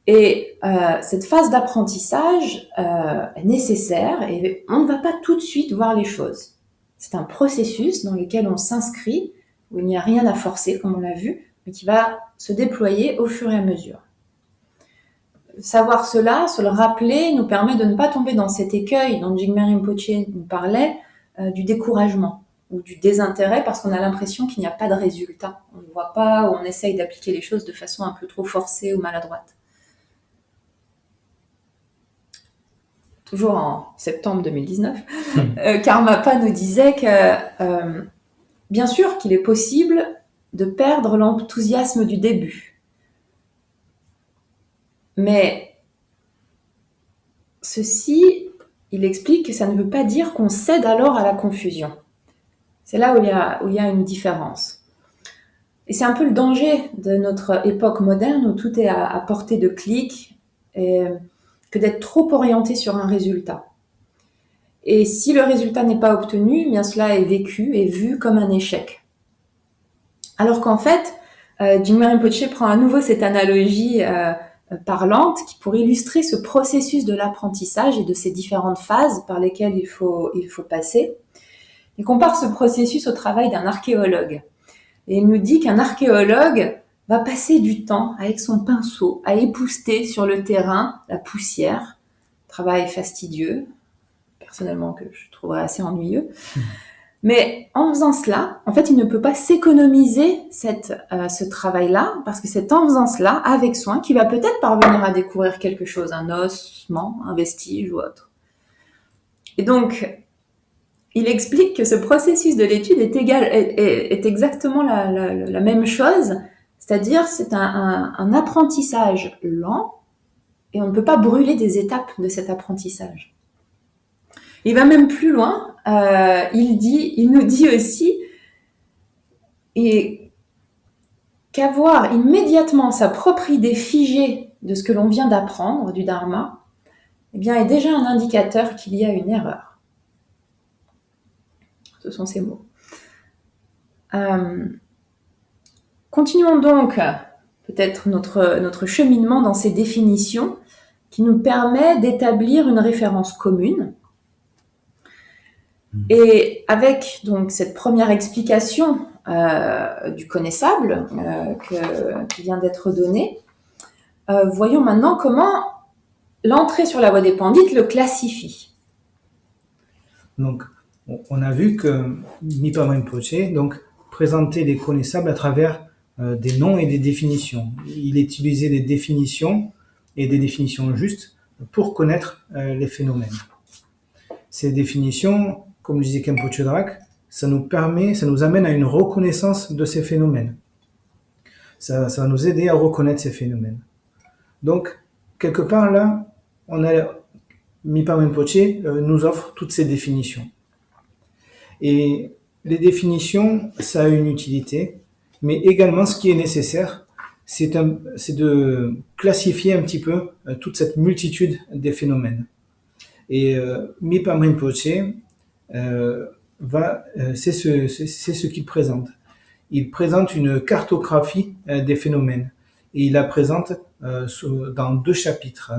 et cette phase d'apprentissage est nécessaire, et on ne va pas tout de suite voir les choses. C'est un processus dans lequel on s'inscrit, où il n'y a rien à forcer, comme on l'a vu, mais qui va se déployer au fur et à mesure. Savoir cela, se le rappeler, nous permet de ne pas tomber dans cet écueil dont Jigme Rinpoche nous parlait, du découragement ou du désintérêt, parce qu'on a l'impression qu'il n'y a pas de résultat. On ne voit pas, ou on essaye d'appliquer les choses de façon un peu trop forcée ou maladroite. Toujours en septembre 2019, Karmapa nous disait que, bien sûr qu'il est possible de perdre l'enthousiasme du début. Mais ceci, il explique que ça ne veut pas dire qu'on cède alors à la confusion. C'est là où il y a une différence. Et c'est un peu le danger de notre époque moderne où tout est à portée de clic. Et que d'être trop orienté sur un résultat. Et si le résultat n'est pas obtenu, eh bien cela est vécu et vu comme un échec. Alors qu'en fait, Jigme Rinpoche prend à nouveau cette analogie parlante pour illustrer ce processus de l'apprentissage et de ces différentes phases par lesquelles il faut passer. Il compare ce processus au travail d'un archéologue. Et il nous dit qu'un archéologue va passer du temps avec son pinceau à épousseter sur le terrain la poussière, travail fastidieux, personnellement que je trouverais assez ennuyeux. Mais en faisant cela, en fait, il ne peut pas s'économiser ce travail-là, parce que c'est en faisant cela, avec soin, qu'il va peut-être parvenir à découvrir quelque chose, un ossement, un vestige ou autre. Et donc, il explique que ce processus de l'étude est exactement la même chose, c'est-à-dire c'est un apprentissage lent, et on ne peut pas brûler des étapes de cet apprentissage. Il va même plus loin, il nous dit aussi qu'avoir immédiatement sa propre idée figée de ce que l'on vient d'apprendre, du Dharma, eh bien, est déjà un indicateur qu'il y a une erreur. Ce sont ces mots. Continuons donc peut-être notre cheminement dans ces définitions qui nous permet d'établir une référence commune. Et avec donc cette première explication du connaissable qui vient d'être donnée, voyons maintenant comment l'entrée sur la voie des pandits le classifie. Donc, on a vu que Mipa Rinpoche donc présentait les connaissables à travers des noms et des définitions. Il utilisait des définitions et des définitions justes pour connaître les phénomènes. Ces définitions, comme le disait Khenpo Chodrak, ça nous amène à une reconnaissance de ces phénomènes. Ça va nous aider à reconnaître ces phénomènes. Donc, quelque part là, Mipa Rinpoche nous offre toutes ces définitions. Et les définitions, ça a une utilité, mais également ce qui est nécessaire, c'est de classifier un petit peu toute cette multitude des phénomènes. Et Mipa Rinpoche c'est ce qu'il présente. Il présente une cartographie des phénomènes et il la présente dans 2 chapitres.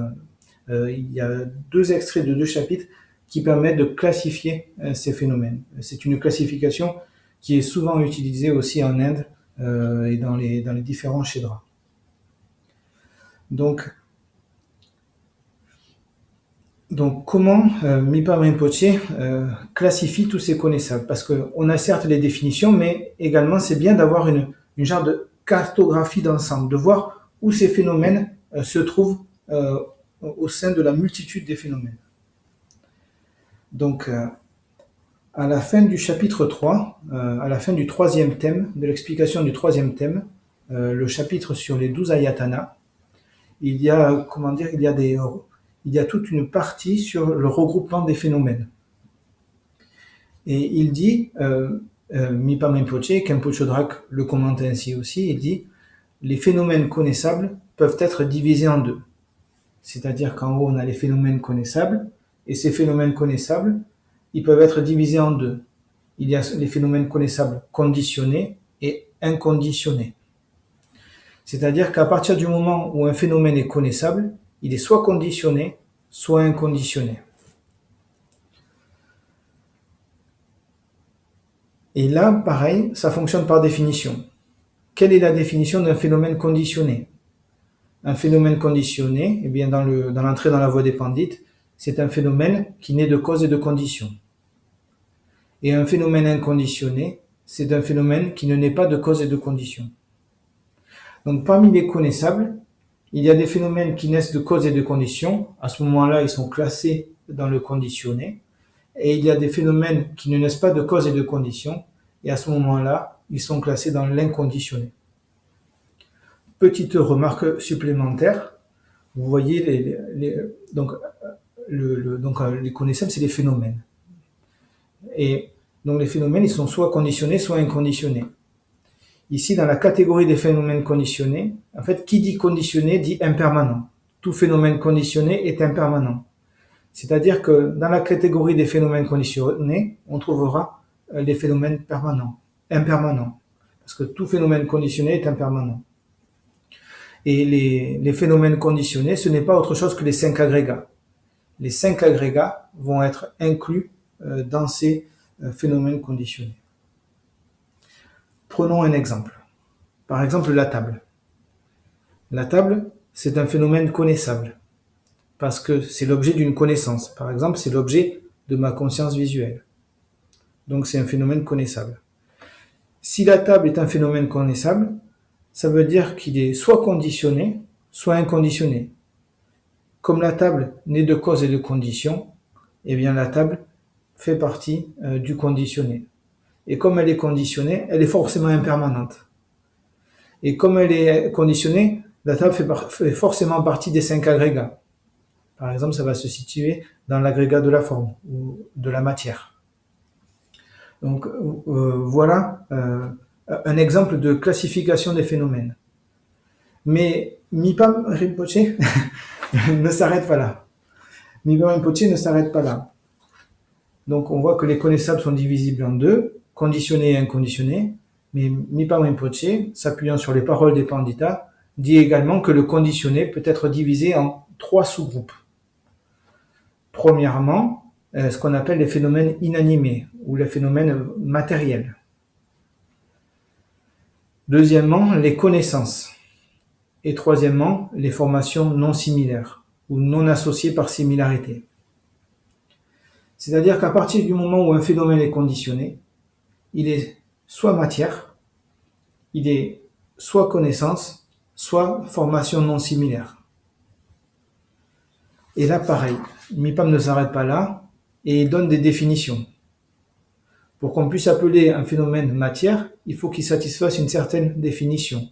Il y a 2 extraits de 2 chapitres qui permettent de classifier ces phénomènes. C'est une classification qui est souvent utilisée aussi en Inde et dans les différents Shedras. Donc comment Mipa Rinpoche classifie tous ces connaissables? Parce qu'on a certes les définitions, mais également c'est bien d'avoir une genre de cartographie d'ensemble, de voir où ces phénomènes se trouvent au sein de la multitude des phénomènes. Donc, à la fin du chapitre 3, à la fin du 3e thème, de l'explication du 3e thème, le chapitre sur les 12 ayatanas, il y a toute une partie sur le regroupement des phénomènes. Et il dit, Mipa Rinpoche, Khenpo Chodrak le commente ainsi aussi, il dit « Les phénomènes connaissables peuvent être divisés en 2. » C'est-à-dire qu'en haut, on a les phénomènes connaissables, et ces phénomènes connaissables, ils peuvent être divisés en 2. Il y a les phénomènes connaissables conditionnés et inconditionnés. C'est-à-dire qu'à partir du moment où un phénomène est connaissable, il est soit conditionné, soit inconditionné. Et là, pareil, ça fonctionne par définition. Quelle est la définition d'un phénomène conditionné? Un phénomène conditionné, eh bien dans l'entrée dans la voie des pandits, c'est un phénomène qui naît de cause et de condition. Et un phénomène inconditionné, c'est un phénomène qui ne naît pas de cause et de condition. Donc parmi les connaissables, il y a des phénomènes qui naissent de cause et de condition. À ce moment-là, ils sont classés dans le conditionné. Et il y a des phénomènes qui ne naissent pas de cause et de condition. Et à ce moment-là, ils sont classés dans l'inconditionné. Petite remarque supplémentaire. Vous voyez, donc les connaissables, c'est les phénomènes. Et donc les phénomènes, ils sont soit conditionnés, soit inconditionnés. Ici, dans la catégorie des phénomènes conditionnés, en fait, qui dit conditionné dit impermanent. tout phénomène conditionné est impermanent. C'est-à-dire que dans la catégorie des phénomènes conditionnés, on trouvera les phénomènes impermanents, parce que tout phénomène conditionné est impermanent. Et les phénomènes conditionnés, ce n'est pas autre chose que les 5 agrégats. Les 5 agrégats vont être inclus dans ces phénomènes conditionnés. Prenons un exemple. Par exemple, la table. La table, c'est un phénomène connaissable, parce que c'est l'objet d'une connaissance. Par exemple, c'est l'objet de ma conscience visuelle. Donc c'est un phénomène connaissable. Si la table est un phénomène connaissable, ça veut dire qu'il est soit conditionné, soit inconditionné. Comme la table n'est de cause et de condition, eh bien la table fait partie du conditionné. Et comme elle est conditionnée, elle est forcément impermanente. Et comme elle est conditionnée, la table fait forcément partie des 5 agrégats. Par exemple, ça va se situer dans l'agrégat de la forme ou de la matière. Donc voilà un exemple de classification des phénomènes. Mais Mipam Rinpoche ne s'arrête pas là. Mipam Rinpoche ne s'arrête pas là. Donc on voit que les connaissables sont divisibles en 2, conditionnés et inconditionnés. Mais Mipam Rinpoche, s'appuyant sur les paroles des Pandita, dit également que le conditionné peut être divisé en 3 sous-groupes. Premièrement, ce qu'on appelle les phénomènes inanimés ou les phénomènes matériels. Deuxièmement, les connaissances. Et troisièmement, les formations non similaires ou non associées par similarité. C'est-à-dire qu'à partir du moment où un phénomène est conditionné, il est soit matière, il est soit connaissance, soit formation non similaire. Et là, pareil, Mipam ne s'arrête pas là et il donne des définitions. Pour qu'on puisse appeler un phénomène matière, il faut qu'il satisfasse une certaine définition.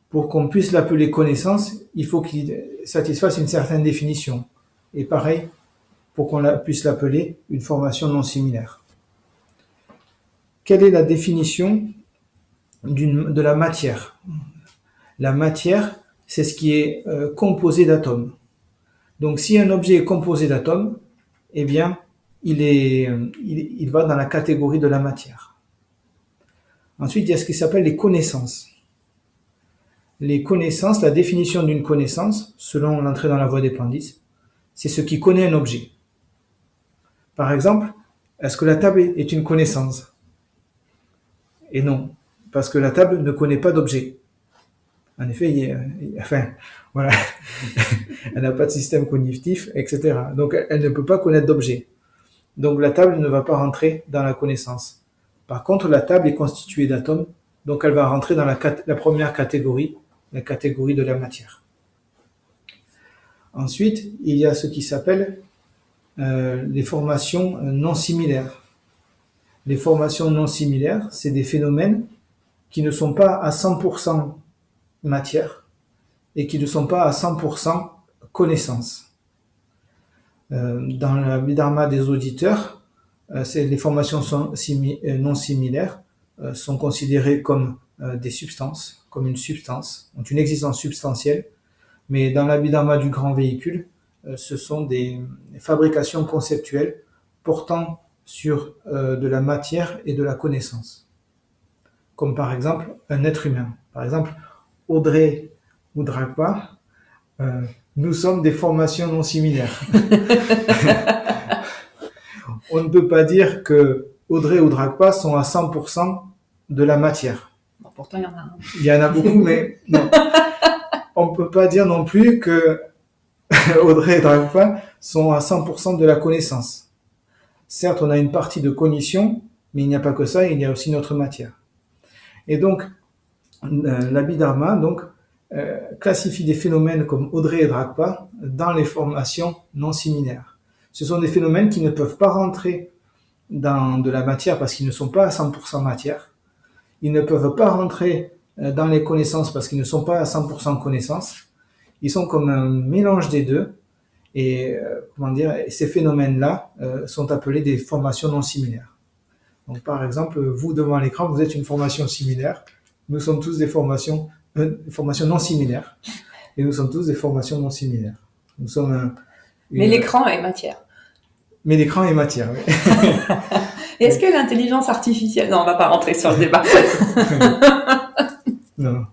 Pour qu'on puisse l'appeler connaissance, il faut qu'il satisfasse une certaine définition. Et pareil, pour qu'on puisse l'appeler une formation non similaire. Quelle est la définition de la matière? La matière, c'est ce qui est composé d'atomes. Donc si un objet est composé d'atomes, eh bien, il va dans la catégorie de la matière. Ensuite, il y a ce qui s'appelle les connaissances. Les connaissances, la définition d'une connaissance, selon l'entrée dans la voie des Pandits, c'est ce qui connaît un objet. Par exemple, est-ce que la table est une connaissance? Et non, parce que la table ne connaît pas d'objet. En effet, voilà, elle n'a pas de système cognitif, etc. Donc, elle ne peut pas connaître d'objet. Donc, la table ne va pas rentrer dans la connaissance. Par contre, la table est constituée d'atomes, donc elle va rentrer dans la première catégorie, la catégorie de la matière. Ensuite, il y a ce qui s'appelle les formations non similaires. Les formations non similaires, c'est des phénomènes qui ne sont pas à 100% matière et qui ne sont pas à 100% connaissance. Dans l'Abhidharma des auditeurs, les formations non similaires sont considérées comme des substances, comme une substance, ont une existence substantielle, mais dans l'Abhidharma du grand véhicule, ce sont des fabrications conceptuelles portant sur de la matière et de la connaissance. Comme par exemple un être humain. Par exemple, Audrey ou Dragpa, nous sommes des formations non similaires. On ne peut pas dire que Audrey ou Dragpa sont à 100% de la matière. Bon, pourtant, il y en a un. Il y en a beaucoup, mais non. On ne peut pas dire non plus que Audrey et Dragpa sont à 100% de la connaissance. Certes, on a une partie de cognition, mais il n'y a pas que ça, il y a aussi notre matière. Et donc, l'Abhidharma classifie des phénomènes comme Audrey et Dragpa dans les formations non similaires. Ce sont des phénomènes qui ne peuvent pas rentrer dans de la matière parce qu'ils ne sont pas à 100% matière. Ils ne peuvent pas rentrer dans les connaissances parce qu'ils ne sont pas à 100% connaissances. Ils sont comme un mélange des deux. Et ces phénomènes-là sont appelés des formations non similaires. Donc par exemple, vous devant l'écran, vous êtes une formation similaire. Nous sommes tous des formations non similaires. et nous sommes tous des formations non similaires. Nous sommes Mais l'écran est matière. Mais l'écran est matière, oui. Et est-ce que l'intelligence artificielle... Non, on va pas rentrer sur le débat. Non.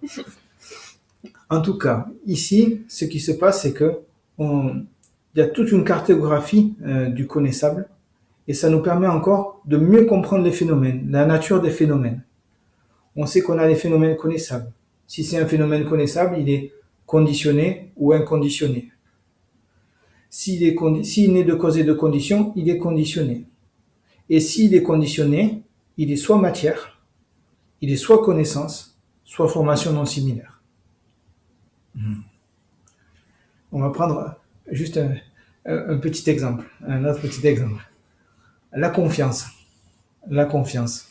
En tout cas, ici, ce qui se passe, c'est que il y a toute une cartographie du connaissable, et ça nous permet encore de mieux comprendre les phénomènes, la nature des phénomènes. On sait qu'on a les phénomènes connaissables. Si c'est un phénomène connaissable, il est conditionné ou inconditionné. S'il n'est de cause et de condition, il est conditionné. Et s'il est conditionné, il est soit matière, il est soit connaissance, soit formation non similaire. On va prendre juste un petit exemple, un autre petit exemple. La confiance. La confiance.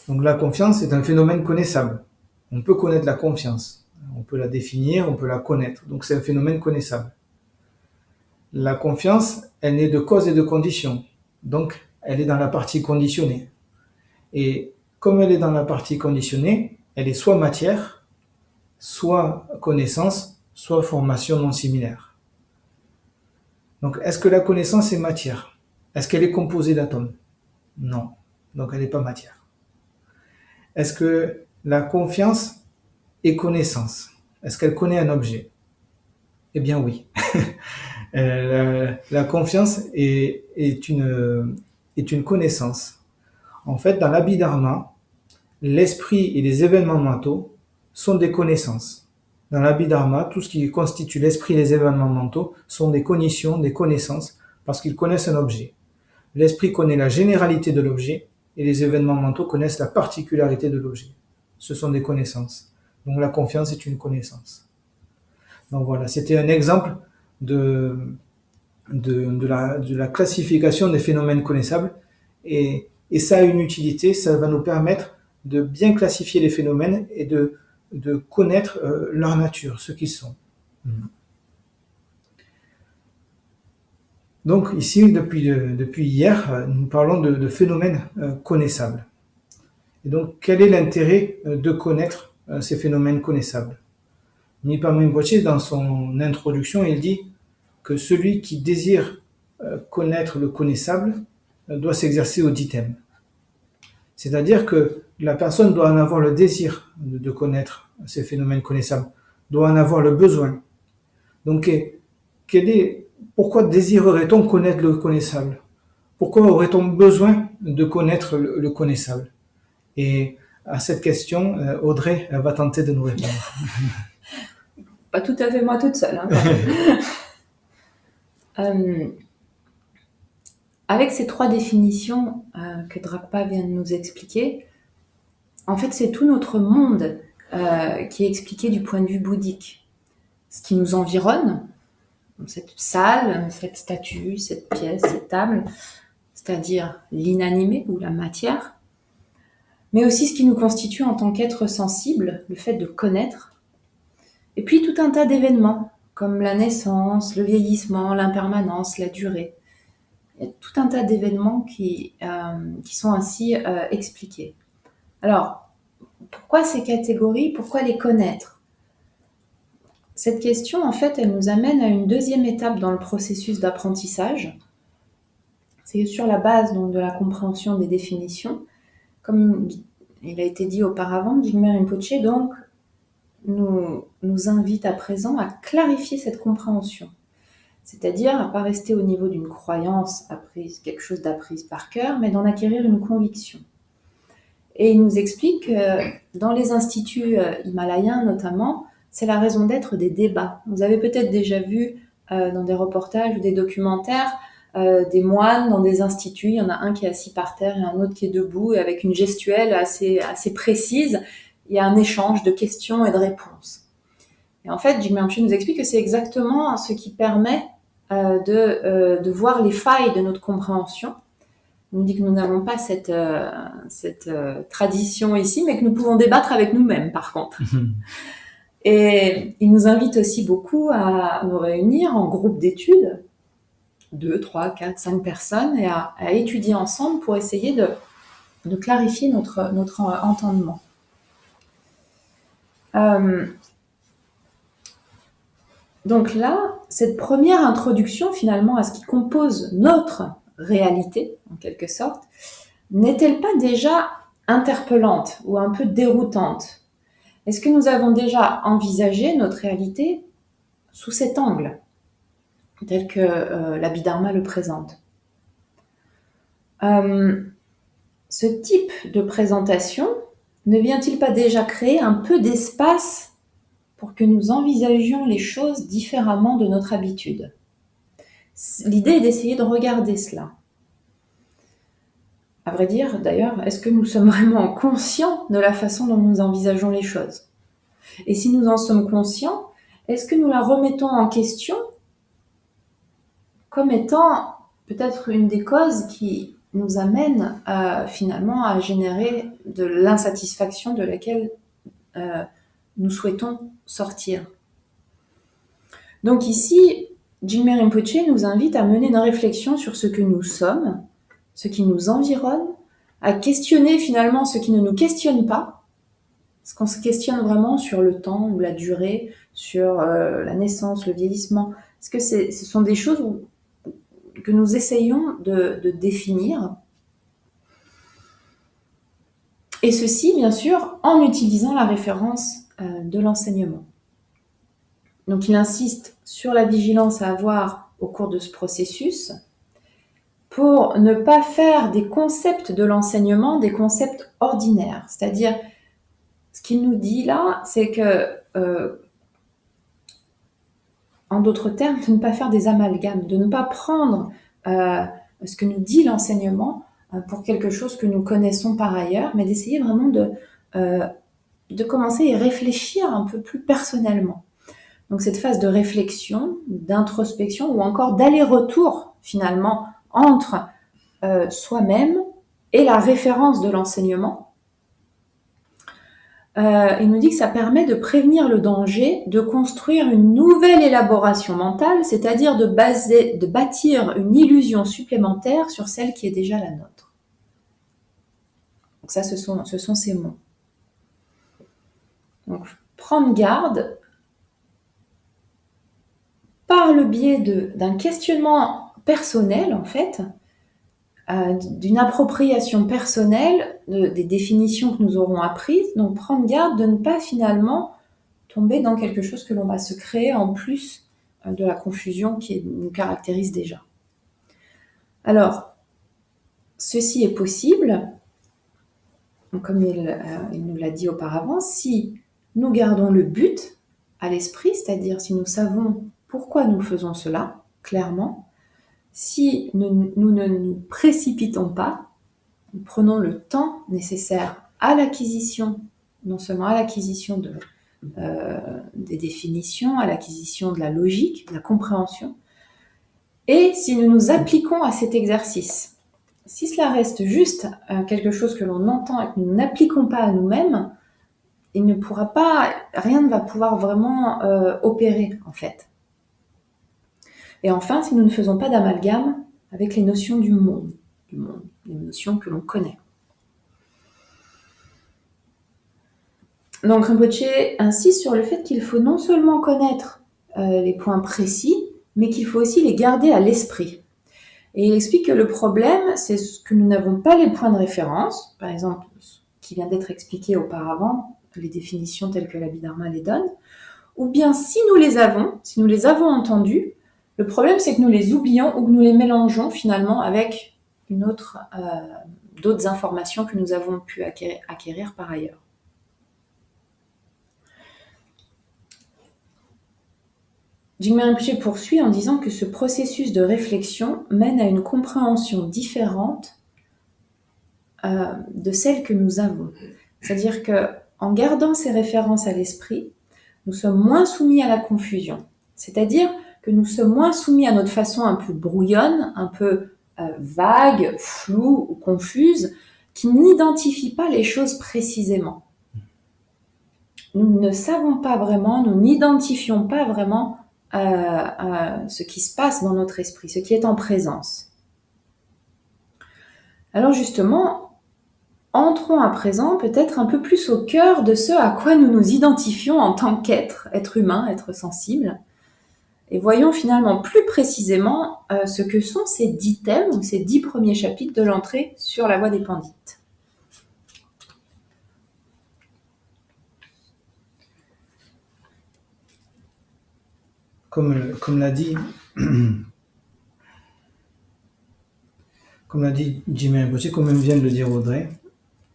Donc la confiance est un phénomène connaissable. On peut connaître la confiance. On peut la définir, on peut la connaître. Donc c'est un phénomène connaissable. La confiance, elle n'est de cause et de condition. Donc elle est dans la partie conditionnée. Et comme elle est dans la partie conditionnée, elle est soit matière, soit connaissance, soit formation non similaire. Donc est-ce que la connaissance est matière? Est-ce qu'elle est composée d'atomes? Non. Donc elle n'est pas matière. Est-ce que la confiance est connaissance? Est-ce qu'elle connaît un objet? Eh bien oui. La confiance est une connaissance. En fait, dans l'Abhidharma, l'esprit et les événements mentaux sont des connaissances. Dans l'Abhidharma, tout ce qui constitue l'esprit et les événements mentaux sont des cognitions, des connaissances, parce qu'ils connaissent un objet. L'esprit connaît la généralité de l'objet et les événements mentaux connaissent la particularité de l'objet. Ce sont des connaissances. Donc la confiance est une connaissance. Donc voilà, c'était un exemple de la classification des phénomènes connaissables et ça a une utilité, ça va nous permettre de bien classifier les phénomènes et de connaître leur nature, ce qu'ils sont. Donc ici, depuis hier, nous parlons de phénomènes connaissables. Et donc, quel est l'intérêt de connaître ces phénomènes connaissables? Mipa Rinpoche, dans son introduction, il dit que celui qui désire connaître le connaissable doit s'exercer au ditem. C'est-à-dire que la personne doit en avoir le désir de connaître ces phénomènes connaissables, doit en avoir le besoin. Donc, pourquoi désirerait-on connaître le connaissable? Pourquoi aurait-on besoin de connaître le connaissable? Et à cette question, Audrey va tenter de nous répondre. Pas tout à fait moi toute seule. Avec ces trois définitions que Dragpa vient de nous expliquer, en fait, c'est tout notre monde qui est expliqué du point de vue bouddhique. Ce qui nous environne, cette salle, cette statue, cette pièce, cette table, c'est-à-dire l'inanimé ou la matière, mais aussi ce qui nous constitue en tant qu'être sensible, le fait de connaître, et puis tout un tas d'événements, comme la naissance, le vieillissement, l'impermanence, la durée. Il y a tout un tas d'événements qui sont ainsi expliqués. Alors, pourquoi ces catégories? Pourquoi les connaître? Cette question, en fait, elle nous amène à une deuxième étape dans le processus d'apprentissage. C'est sur la base donc, de la compréhension des définitions. Comme il a été dit auparavant, Jigme Rinpoche donc, nous invite à présent à clarifier cette compréhension. C'est-à-dire à ne pas rester au niveau d'une croyance apprise, quelque chose d'apprise par cœur, mais d'en acquérir une conviction. Et il nous explique que dans les instituts himalayens notamment, c'est la raison d'être des débats. Vous avez peut-être déjà vu dans des reportages ou des documentaires des moines dans des instituts. Il y en a un qui est assis par terre et un autre qui est debout, et avec une gestuelle assez précise, il y a un échange de questions et de réponses. Et en fait, Jigme Rinpoche nous explique que c'est exactement ce qui permet de voir les failles de notre compréhension. Il nous dit que nous n'avons pas cette tradition ici, mais que nous pouvons débattre avec nous-mêmes, par contre. Et il nous invite aussi beaucoup à nous réunir en groupe d'études, 2, 3, 4, 5 personnes, et à étudier ensemble pour essayer de clarifier notre entendement. Donc là, cette première introduction finalement à ce qui compose notre réalité, en quelque sorte, n'est-elle pas déjà interpellante ou un peu déroutante? Est-ce que nous avons déjà envisagé notre réalité sous cet angle, tel que l'Abhidharma le présente? Ce type de présentation ne vient-il pas déjà créer un peu d'espace pour que nous envisagions les choses différemment de notre habitude? L'idée est d'essayer de regarder cela. À vrai dire, d'ailleurs, est-ce que nous sommes vraiment conscients de la façon dont nous envisageons les choses? Et si nous en sommes conscients, est-ce que nous la remettons en question comme étant peut-être une des causes qui nous amène finalement à générer de l'insatisfaction de laquelle nous souhaitons sortir? Donc ici, Jigme Rinpoche nous invite à mener une réflexion sur ce que nous sommes, ce qui nous environne, à questionner finalement ce qui ne nous questionne pas. Est-ce qu'on se questionne vraiment sur le temps ou la durée, sur la naissance, le vieillissement? Est-ce que ce sont des choses que nous essayons de définir? Et ceci, bien sûr, en utilisant la référence de l'enseignement. Donc il insiste sur la vigilance à avoir au cours de ce processus pour ne pas faire des concepts de l'enseignement des concepts ordinaires. C'est-à-dire, ce qu'il nous dit là, c'est que, en d'autres termes, de ne pas faire des amalgames, de ne pas prendre ce que nous dit l'enseignement pour quelque chose que nous connaissons par ailleurs, mais d'essayer vraiment de commencer à réfléchir un peu plus personnellement. Donc cette phase de réflexion, d'introspection ou encore d'aller-retour finalement entre soi-même et la référence de l'enseignement, il nous dit que ça permet de prévenir le danger, de construire une nouvelle élaboration mentale, c'est-à-dire de bâtir une illusion supplémentaire sur celle qui est déjà la nôtre. Donc ça, ce sont ces mots. Donc prendre garde par le biais d'un questionnement personnel, en fait, d'une appropriation personnelle des définitions que nous aurons apprises, donc prendre garde de ne pas finalement tomber dans quelque chose que l'on va se créer en plus de la confusion qui nous caractérise déjà. Alors, ceci est possible, comme il nous l'a dit auparavant, si nous gardons le but à l'esprit, c'est-à-dire si nous savons pourquoi nous faisons cela, clairement, si nous ne nous précipitons pas, nous prenons le temps nécessaire à l'acquisition, non seulement à l'acquisition des définitions, à l'acquisition de la logique, de la compréhension, et si nous nous appliquons à cet exercice. Si cela reste juste quelque chose que l'on entend et que nous n'appliquons pas à nous-mêmes, rien ne va pouvoir vraiment opérer en fait. Et enfin, si nous ne faisons pas d'amalgame avec les notions du monde, les notions que l'on connaît. Donc Rinpoche insiste sur le fait qu'il faut non seulement connaître les points précis, mais qu'il faut aussi les garder à l'esprit. Et il explique que le problème, c'est que nous n'avons pas les points de référence, par exemple, ce qui vient d'être expliqué auparavant, les définitions telles que l'Abhidharma les donne, ou bien si nous les avons entendues, le problème c'est que nous les oublions ou que nous les mélangeons finalement avec d'autres informations que nous avons pu acquérir par ailleurs. Jigme Rinpoche poursuit en disant que ce processus de réflexion mène à une compréhension différente de celle que nous avons. C'est-à-dire qu'en gardant ces références à l'esprit, nous sommes moins soumis à la confusion. C'est-à-dire que nous sommes moins soumis à notre façon un peu brouillonne, un peu vague, floue ou confuse, qui n'identifie pas les choses précisément. Nous ne savons pas vraiment, nous n'identifions pas vraiment ce qui se passe dans notre esprit, ce qui est en présence. Alors justement, entrons à présent peut-être un peu plus au cœur de ce à quoi nous nous identifions en tant qu'être humain, être sensible. Et voyons finalement plus précisément ce que sont ces 10 thèmes, ou ces 10 premiers chapitres de l'entrée sur la voie des Pandites. Comme l'a dit Jimmy Rinpoche, comme vient de le dire Audrey,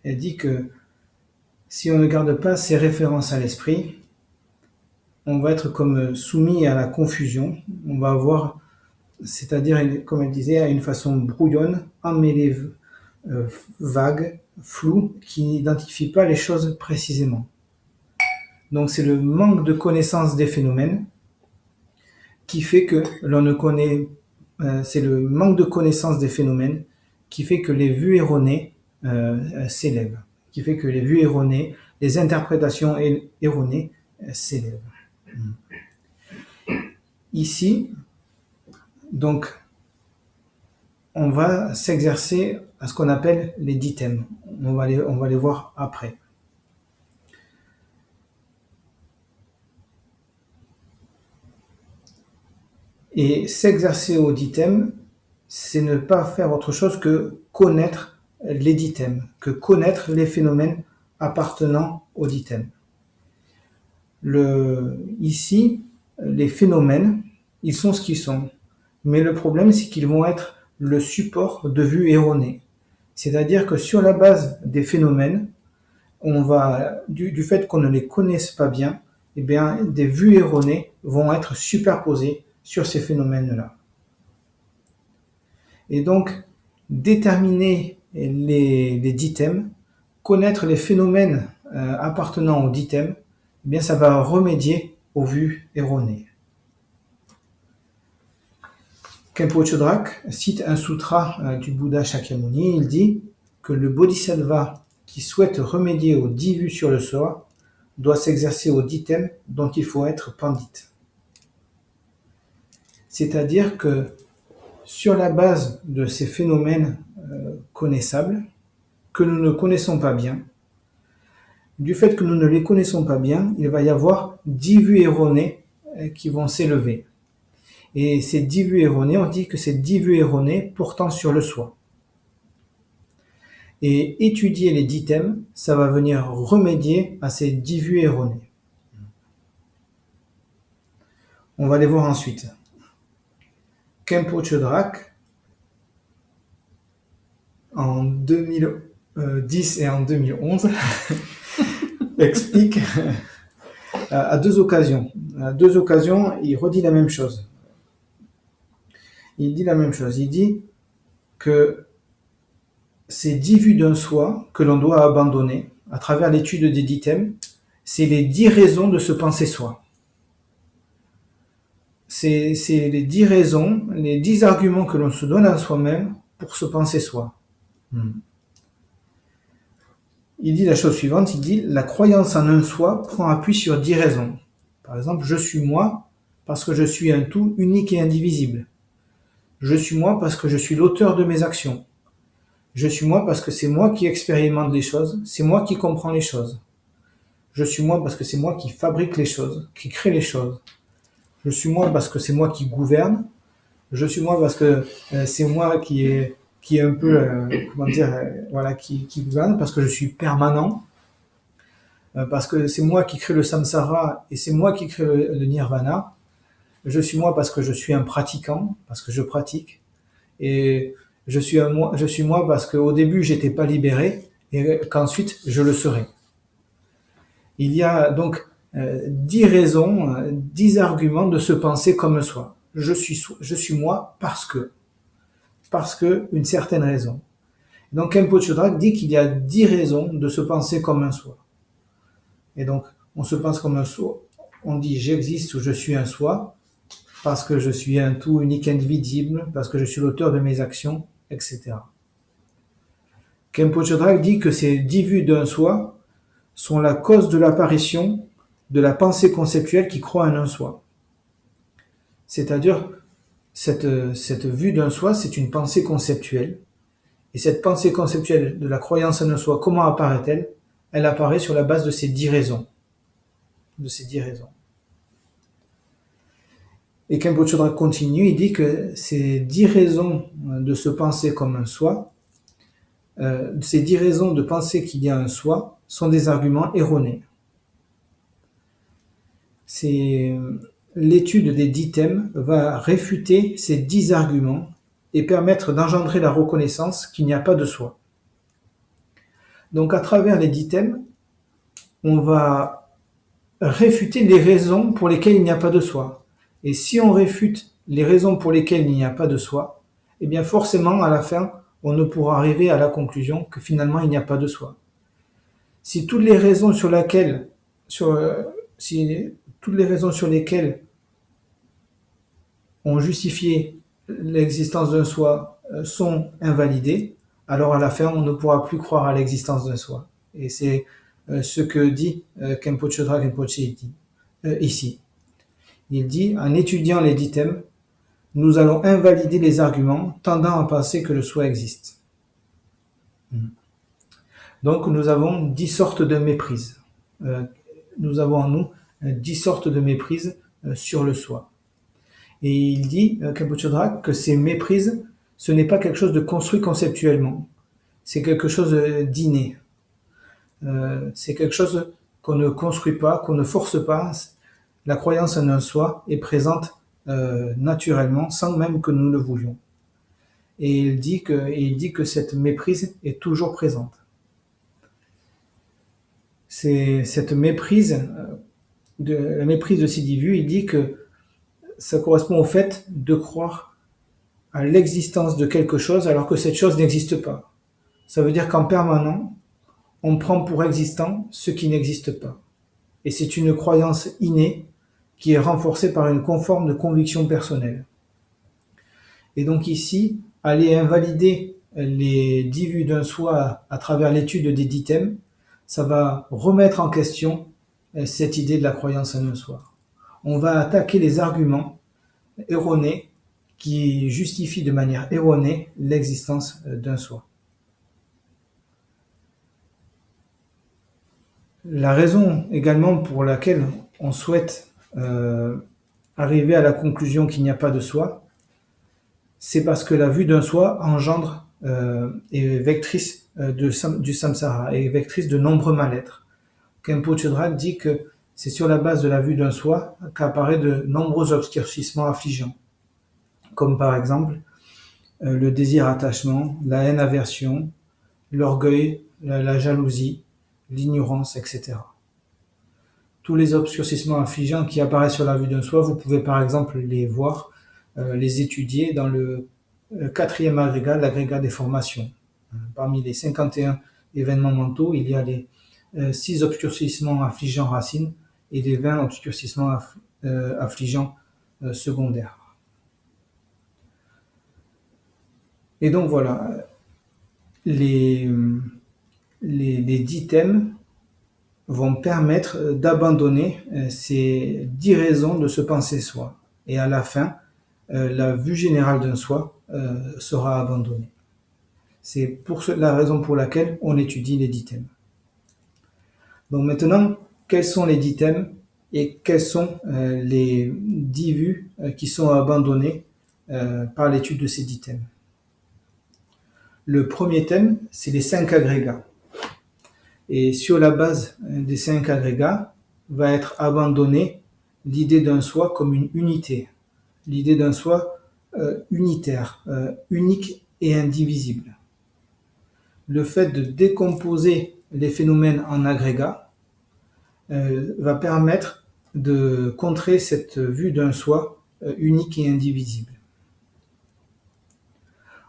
elle dit que si on ne garde pas ces références à l'esprit, on va être comme soumis à la confusion. On va avoir, c'est-à-dire, comme elle disait, à une façon brouillonne, emmêlée, vague, floue, qui n'identifie pas les choses précisément. Donc c'est le manque de connaissance des phénomènes qui fait que l'on ne connaît, c'est le manque de connaissance des phénomènes qui fait que les vues erronées s'élèvent, qui fait que les vues erronées, les interprétations erronées s'élèvent. Ici, donc, on va s'exercer à ce qu'on appelle les 10 thèmes. On va les voir après. Et s'exercer aux 10 thèmes, c'est ne pas faire autre chose que connaître les 10 thèmes, que connaître les phénomènes appartenant aux 10 thèmes. Ici, les phénomènes, ils sont ce qu'ils sont. Mais le problème, c'est qu'ils vont être le support de vues erronées. C'est-à-dire que sur la base des phénomènes, on va, du fait qu'on ne les connaisse pas bien, eh bien, des vues erronées vont être superposées sur ces phénomènes-là. Et donc, déterminer les 10 thèmes, connaître les phénomènes appartenant aux 10 thèmes, eh bien, ça va remédier aux vues erronées. Khenpo Chodrak cite un sutra du Bouddha Shakyamuni. Il dit que le bodhisattva qui souhaite remédier aux 10 vues sur le soi doit s'exercer aux 10 thèmes dont il faut être pandit. C'est-à-dire que sur la base de ces phénomènes connaissables, que nous ne connaissons pas bien, du fait que nous ne les connaissons pas bien, il va y avoir 10 vues erronées qui vont s'élever. Et ces 10 vues erronées, on dit que c'est 10 vues erronées portant sur le soi. Et étudier les 10 thèmes, ça va venir remédier à ces 10 vues erronées. On va les voir ensuite. Khenpo Chodrak, en 2010 et en 2011, explique à deux occasions. À deux occasions, il redit la même chose. Il dit la même chose. Il dit que ces 10 vues d'un soi que l'on doit abandonner à travers l'étude des 10 thèmes, c'est les 10 raisons de se penser soi. C'est les 10 raisons, les 10 arguments que l'on se donne à soi-même pour se penser soi. Il dit la chose suivante, il dit « La croyance en un soi prend appui sur 10 raisons. Par exemple, je suis moi parce que je suis un tout unique et indivisible. Je suis moi parce que je suis l'auteur de mes actions. Je suis moi parce que c'est moi qui expérimente les choses, c'est moi qui comprends les choses. Je suis moi parce que c'est moi qui fabrique les choses, qui crée les choses. Je suis moi parce que c'est moi qui gouverne. Je suis moi parce que c'est moi qui est un peu, qui gouverne, parce que je suis permanent, parce que c'est moi qui crée le samsara et c'est moi qui crée le nirvana. Je suis moi parce que je suis un pratiquant, parce que je pratique. Et je suis moi parce qu'au début, j'étais pas libéré et qu'ensuite, je le serai. Il y a donc 10 raisons, 10 arguments de se penser comme soi. Je suis moi parce que une certaine raison. Donc Khenpo Chodrak dit qu'il y a 10 raisons de se penser comme un soi. Et donc, on se pense comme un soi. On dit j'existe ou je suis un soi parce que je suis un tout unique indivisible, parce que je suis l'auteur de mes actions, etc. Khenpo Chodrak dit que ces 10 vues d'un soi sont la cause de l'apparition de la pensée conceptuelle qui croit en un soi. C'est-à-dire, cette vue d'un soi, c'est une pensée conceptuelle. Et cette pensée conceptuelle de la croyance en un soi, comment apparaît-elle? Elle apparaît sur la base de ces 10 raisons. Et Khenpo Chodrak continue, il dit que ces 10 raisons de se penser comme un soi, ces 10 raisons de penser qu'il y a un soi sont des arguments erronés. L'étude des 10 thèmes va réfuter ces 10 arguments et permettre d'engendrer la reconnaissance qu'il n'y a pas de soi. Donc à travers les 10 thèmes, on va réfuter les raisons pour lesquelles il n'y a pas de soi. Et si on réfute les raisons pour lesquelles il n'y a pas de soi, eh bien forcément à la fin, on ne pourra arriver à la conclusion que finalement il n'y a pas de soi. Si toutes les raisons sur lesquelles on justifié l'existence d'un soi sont invalidées, alors à la fin on ne pourra plus croire à l'existence d'un soi. Et c'est ce que dit Khenpo Chodrak Rinpoche ici. Il dit, en étudiant les 10 thèmes, nous allons invalider les arguments tendant à penser que le soi existe. Donc nous avons 10 sortes de méprises. Nous avons en nous 10 sortes de méprises sur le soi. Et il dit, Khenpo Chodrak, que ces méprises, ce n'est pas quelque chose de construit conceptuellement. C'est quelque chose d'inné. C'est quelque chose qu'on ne construit pas, qu'on ne force pas. La croyance en un soi est présente naturellement, sans même que nous le voulions. Et il dit que cette méprise est toujours présente. C'est cette méprise, la méprise de Sidi Vu, il dit que ça correspond au fait de croire à l'existence de quelque chose alors que cette chose n'existe pas. Ça veut dire qu'en permanent, on prend pour existant ce qui n'existe pas. Et c'est une croyance innée qui est renforcée par une forme de conviction personnelle. Et donc ici, aller invalider les 10 vues d'un soi à travers l'étude des 10 thèmes, ça va remettre en question cette idée de la croyance en un soi. On va attaquer les arguments erronés qui justifient de manière erronée l'existence d'un soi. La raison également pour laquelle on souhaite arriver à la conclusion qu'il n'y a pas de soi, c'est parce que la vue d'un soi engendre est vectrice du samsara, est vectrice de nombreux mal-être. Khenpo Chodrak dit que c'est sur la base de la vue d'un soi qu'apparaissent de nombreux obscurcissements affligeants, comme par exemple le désir-attachement, la haine-aversion, l'orgueil, la jalousie, l'ignorance, etc. Tous les obscurcissements affligeants qui apparaissent sur la vue d'un soi, vous pouvez par exemple les voir, les étudier dans le 4e agrégat, l'agrégat des formations. Parmi les 51 événements mentaux, il y a les 6 obscurcissements affligeants racines et les 20 obscurcissements affligeants secondaires. Et donc voilà, les 10 thèmes vont permettre d'abandonner ces 10 raisons de se penser soi. Et à la fin, la vue générale d'un soi sera abandonnée. C'est la raison pour laquelle on étudie les 10 thèmes. Donc maintenant, quels sont les 10 thèmes et quelles sont les 10 vues qui sont abandonnées par l'étude de ces 10 thèmes? Le premier thème, c'est les 5 agrégats. Et sur la base des 5 agrégats, va être abandonnée l'idée d'un soi comme une unité, l'idée d'un soi unitaire, unique et indivisible. Le fait de décomposer les phénomènes en agrégats va permettre de contrer cette vue d'un soi unique et indivisible.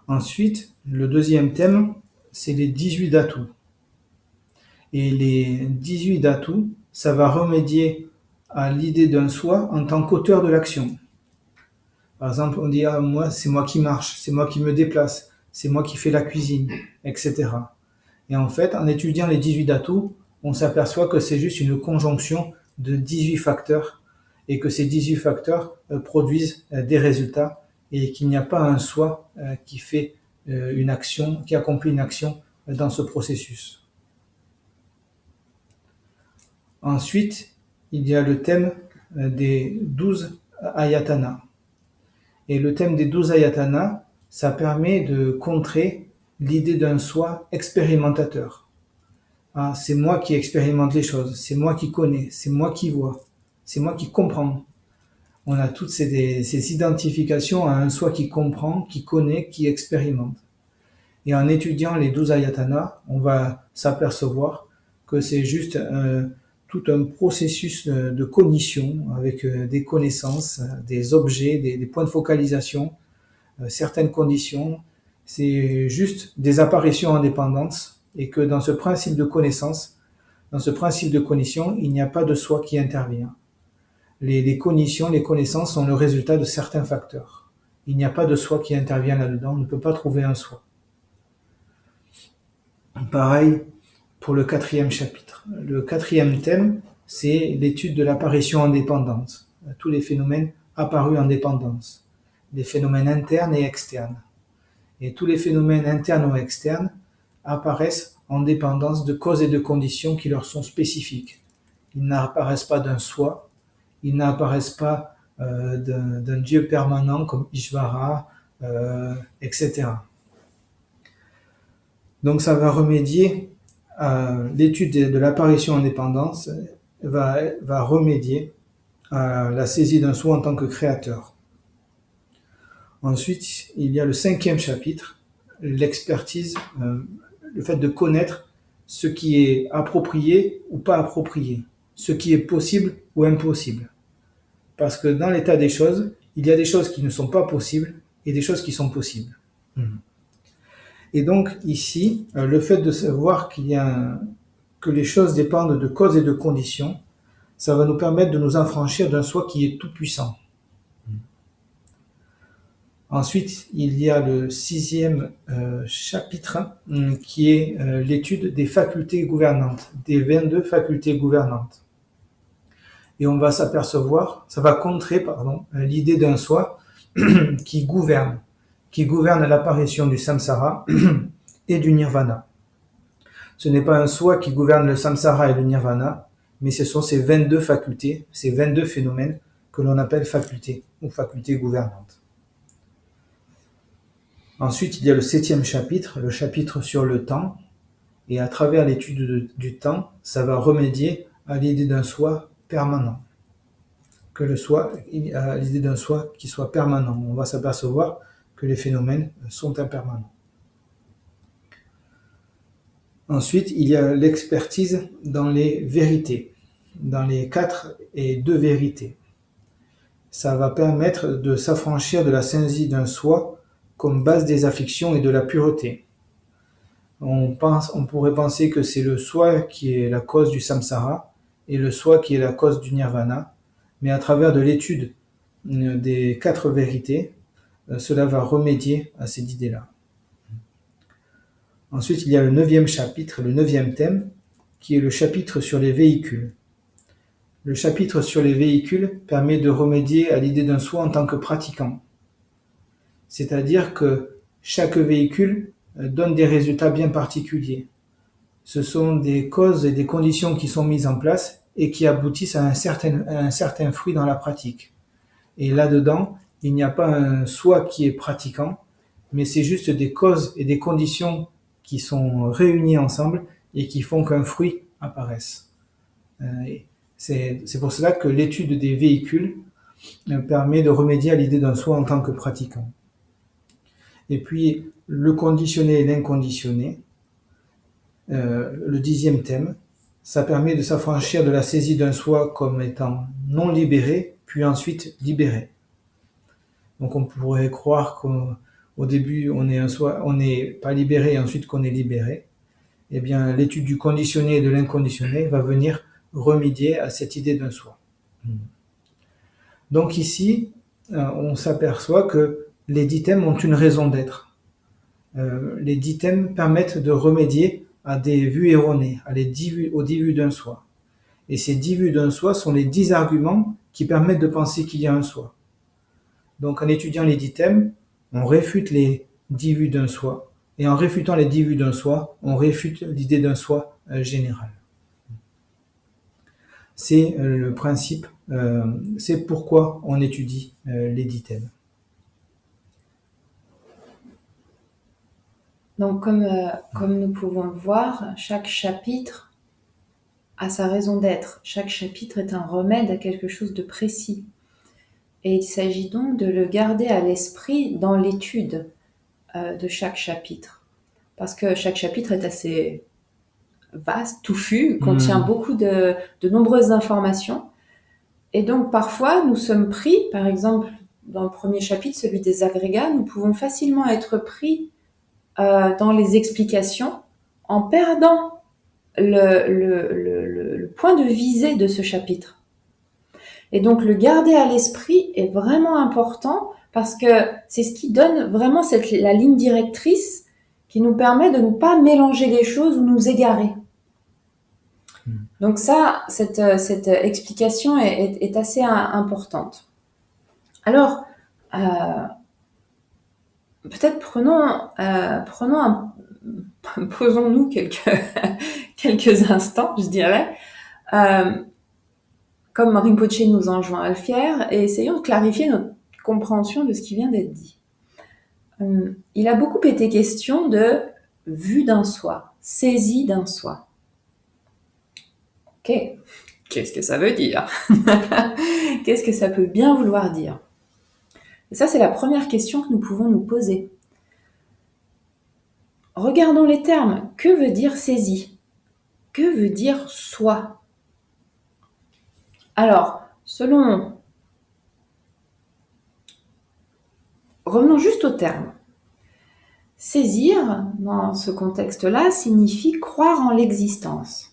Ensuite, le deuxième thème, c'est les 18 dhatus. Et les 18 dhatus, ça va remédier à l'idée d'un soi en tant qu'auteur de l'action. Par exemple, on dit « Ah, moi, c'est moi qui marche, c'est moi qui me déplace, c'est moi qui fais la cuisine, etc. » Et en fait, en étudiant les 18 dhatus, on s'aperçoit que c'est juste une conjonction de 18 facteurs et que ces 18 facteurs produisent des résultats et qu'il n'y a pas un soi qui fait une action, qui accomplit une action dans ce processus. Ensuite, il y a le thème des 12 ayatanas. Et le thème des 12 ayatanas, ça permet de contrer l'idée d'un soi expérimentateur. Ah, c'est moi qui expérimente les choses, c'est moi qui connais, c'est moi qui vois, c'est moi qui comprends. On a toutes ces identifications à un soi qui comprend, qui connaît, qui expérimente. Et en étudiant les 12 ayatanas, on va s'apercevoir que c'est juste tout un processus de cognition avec des connaissances, des objets, des points de focalisation, certaines conditions. C'est juste des apparitions indépendantes et que dans ce principe de connaissance, dans ce principe de cognition, il n'y a pas de soi qui intervient. Les cognitions, les connaissances sont le résultat de certains facteurs. Il n'y a pas de soi qui intervient là-dedans, on ne peut pas trouver un soi. Pareil pour le 4e chapitre. Le 4e thème, c'est l'étude de l'apparition indépendante, tous les phénomènes apparus en dépendance, les phénomènes internes et externes. Et tous les phénomènes internes ou externes apparaissent en dépendance de causes et de conditions qui leur sont spécifiques. Ils n'apparaissent pas d'un soi, ils n'apparaissent pas d'un Dieu permanent comme Ishvara, etc. Donc ça va remédier à l'étude de l'apparition en dépendance, va remédier à la saisie d'un soi en tant que créateur. Ensuite, il y a le 5e chapitre, l'expertise, le fait de connaître ce qui est approprié ou pas approprié, ce qui est possible ou impossible. Parce que dans l'état des choses, il y a des choses qui ne sont pas possibles et des choses qui sont possibles. Et donc ici, le fait de savoir que les choses dépendent de causes et de conditions, ça va nous permettre de nous affranchir d'un soi qui est tout puissant. Ensuite, il y a le 6e chapitre qui est l'étude des facultés gouvernantes, des 22 facultés gouvernantes. Et on va s'apercevoir, ça va contrer l'idée d'un soi qui gouverne l'apparition du samsara et du nirvana. Ce n'est pas un soi qui gouverne le samsara et le nirvana, mais ce sont ces 22 facultés, ces 22 phénomènes que l'on appelle facultés ou facultés gouvernantes. Ensuite, il y a le 7e chapitre, le chapitre sur le temps, et à travers l'étude du temps, ça va remédier à l'idée d'un soi permanent. Que le soi, à l'idée d'un soi qui soit permanent. On va s'apercevoir que les phénomènes sont impermanents. Ensuite, il y a l'expertise dans les vérités, dans les 4 et 2 vérités. Ça va permettre de s'affranchir de la saisie d'un soi comme base des afflictions et de la pureté. On pourrait penser que c'est le soi qui est la cause du samsara et le soi qui est la cause du nirvana, mais à travers de l'étude des 4 vérités, cela va remédier à ces idées-là. Ensuite, il y a le 9e chapitre, le 9e thème, qui est le chapitre sur les véhicules. Le chapitre sur les véhicules permet de remédier à l'idée d'un soi en tant que pratiquant. C'est-à-dire que chaque véhicule donne des résultats bien particuliers. Ce sont des causes et des conditions qui sont mises en place et qui aboutissent à un certain fruit dans la pratique. Et là-dedans, il n'y a pas un soi qui est pratiquant, mais c'est juste des causes et des conditions qui sont réunies ensemble et qui font qu'un fruit apparaisse. C'est pour cela que l'étude des véhicules permet de remédier à l'idée d'un soi en tant que pratiquant. Et puis, le conditionné et l'inconditionné, le 10e thème, ça permet de s'affranchir de la saisie d'un soi comme étant non libéré, puis ensuite libéré. Donc on pourrait croire qu'au début on est un soi, on n'est pas libéré et ensuite qu'on est libéré. Eh bien, l'étude du conditionné et de l'inconditionné va venir remédier à cette idée d'un soi. Donc ici, on s'aperçoit que les 10 thèmes ont une raison d'être. Les 10 thèmes permettent de remédier à des vues erronées, aux 10 vues d'un soi. Et ces 10 vues d'un soi sont les 10 arguments qui permettent de penser qu'il y a un soi. Donc en étudiant les 10 thèmes, on réfute les 10 vues d'un soi. Et en réfutant les 10 vues d'un soi, on réfute l'idée d'un soi général. C'est le principe, c'est pourquoi on étudie les 10 thèmes. Donc, comme nous pouvons le voir, chaque chapitre a sa raison d'être. Chaque chapitre est un remède à quelque chose de précis. Et il s'agit donc de le garder à l'esprit dans l'étude de chaque chapitre. Parce que chaque chapitre est assez vaste, touffu, contient beaucoup de nombreuses informations. Et donc parfois, nous sommes pris, par exemple, dans le premier chapitre, celui des agrégats, nous pouvons facilement être pris dans les explications en perdant le point de visée de ce chapitre. Et donc le garder à l'esprit est vraiment important parce que c'est ce qui donne vraiment la ligne directrice qui nous permet de ne pas mélanger les choses ou nous égarer. Donc ça, cette explication est assez importante. Alors, peut-être posons-nous quelques instants, je dirais, comme Rinpoche nous enjoint à le faire, et essayons de clarifier notre compréhension de ce qui vient d'être dit. Il a beaucoup été question de vue d'un soi, saisie d'un soi. Ok, qu'est-ce que ça veut dire? Qu'est-ce que ça peut bien vouloir dire? Et ça, c'est la première question que nous pouvons nous poser. Regardons les termes. Que veut dire saisie? Que veut dire soi? Alors, revenons juste au terme. Saisir, dans ce contexte-là, signifie croire en l'existence.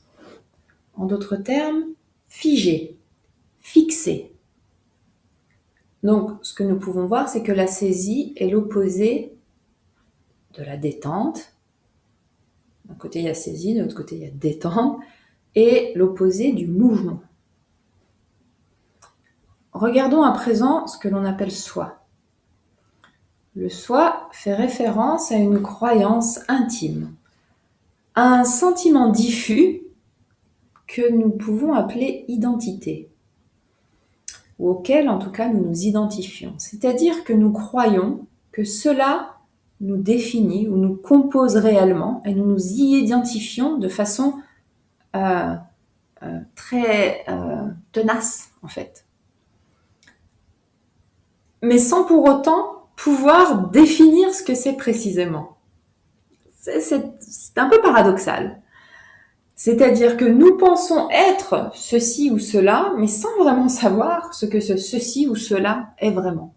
En d'autres termes, figer, fixer. Donc, ce que nous pouvons voir, c'est que la saisie est l'opposé de la détente. D'un côté, il y a saisie, de l'autre côté, il y a détente, et l'opposé du mouvement. Regardons à présent ce que l'on appelle soi. Le soi fait référence à une croyance intime, à un sentiment diffus que nous pouvons appeler identité, ou auquel en tout cas nous nous identifions. C'est-à-dire que nous croyons que cela nous définit ou nous compose réellement et nous nous y identifions de façon très tenace en fait. Mais sans pour autant pouvoir définir ce que c'est précisément. C'est un peu paradoxal. C'est-à-dire que nous pensons être ceci ou cela, mais sans vraiment savoir ce que ceci ou cela est vraiment.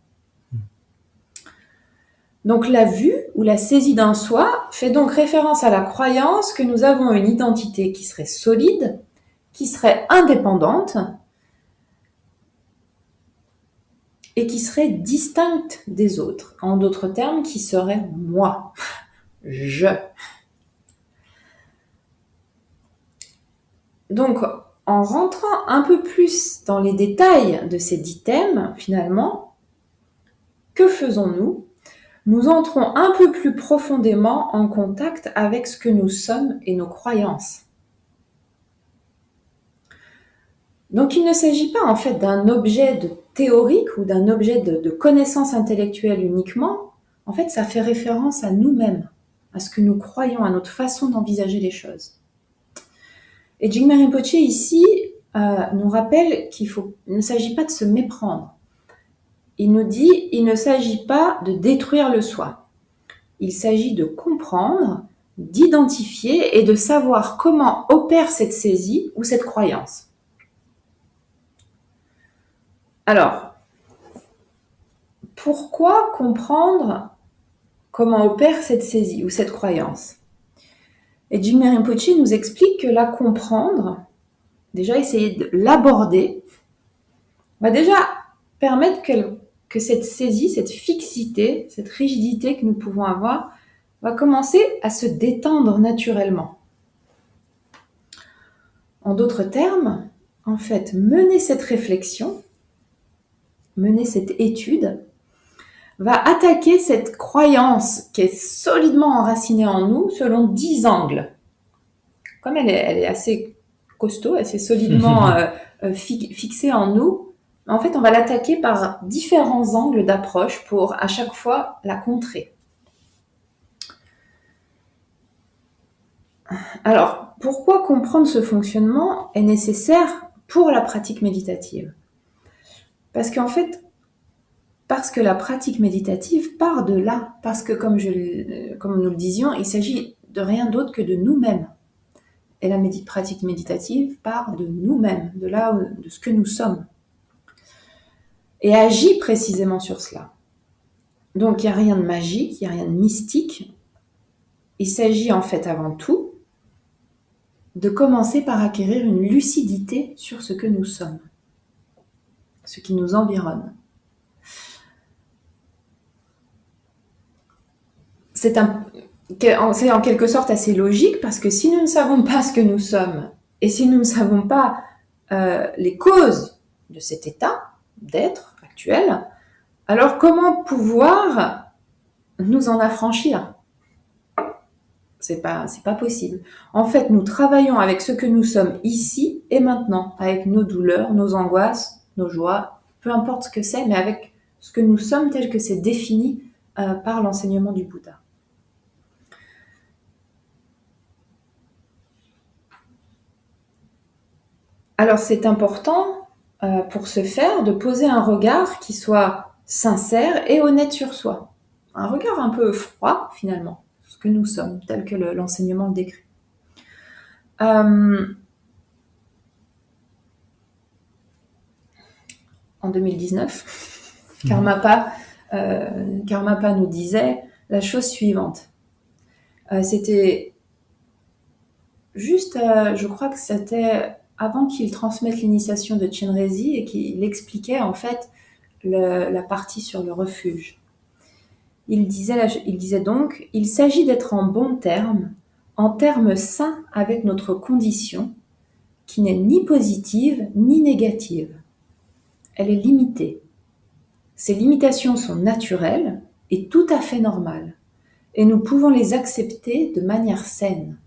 Donc la vue ou la saisie d'un soi fait donc référence à la croyance que nous avons une identité qui serait solide, qui serait indépendante et qui serait distincte des autres. En d'autres termes, qui serait moi, je. Donc, en rentrant un peu plus dans les détails de ces 10 thèmes, finalement, que faisons-nous? Nous entrons un peu plus profondément en contact avec ce que nous sommes et nos croyances. Donc, il ne s'agit pas en fait d'un objet théorique ou d'un objet de connaissance intellectuelle uniquement. En fait, ça fait référence à nous-mêmes, à ce que nous croyons, à notre façon d'envisager les choses. Et Jigme Rinpoche ici nous rappelle qu'il ne s'agit pas de se méprendre. Il nous dit, il ne s'agit pas de détruire le soi. Il s'agit de comprendre, d'identifier et de savoir comment opère cette saisie ou cette croyance. Alors, pourquoi comprendre comment opère cette saisie ou cette croyance? Et Jigme Rinpoche nous explique que la comprendre, déjà essayer de l'aborder, va déjà permettre que cette saisie, cette fixité, cette rigidité que nous pouvons avoir, va commencer à se détendre naturellement. En d'autres termes, en fait, mener cette réflexion, mener cette étude, va attaquer cette croyance qui est solidement enracinée en nous selon 10 angles. Comme elle est assez costaud, assez solidement fixée en nous, en fait, on va l'attaquer par différents angles d'approche pour à chaque fois la contrer. Alors, pourquoi comprendre ce fonctionnement est nécessaire pour la pratique méditative? Parce qu'en fait, parce que la pratique méditative part de là, parce que comme nous le disions, il s'agit de rien d'autre que de nous-mêmes. Et la pratique méditative part de nous-mêmes, de ce que nous sommes, et agit précisément sur cela. Donc il n'y a rien de magique, il n'y a rien de mystique. Il s'agit en fait avant tout de commencer par acquérir une lucidité sur ce que nous sommes, ce qui nous environne. C'est en quelque sorte assez logique parce que si nous ne savons pas ce que nous sommes et si nous ne savons pas les causes de cet état d'être actuel, alors comment pouvoir nous en affranchir? C'est pas possible. En fait, nous travaillons avec ce que nous sommes ici et maintenant, avec nos douleurs, nos angoisses, nos joies, peu importe ce que c'est, mais avec ce que nous sommes tel que c'est défini par l'enseignement du Bouddha. Alors c'est important pour ce faire de poser un regard qui soit sincère et honnête sur soi. Un regard un peu froid finalement, ce que nous sommes, tel que l'enseignement le décrit. En 2019, Karmapa nous disait la chose suivante. C'était juste, je crois que c'était avant qu'il transmette l'initiation de Chenrezig et qu'il expliquait en fait la partie sur le refuge. Il disait donc, il s'agit d'être en bons termes, en termes sains avec notre condition, qui n'est ni positive ni négative. Elle est limitée. Ces limitations sont naturelles et tout à fait normales, et nous pouvons les accepter de manière saine.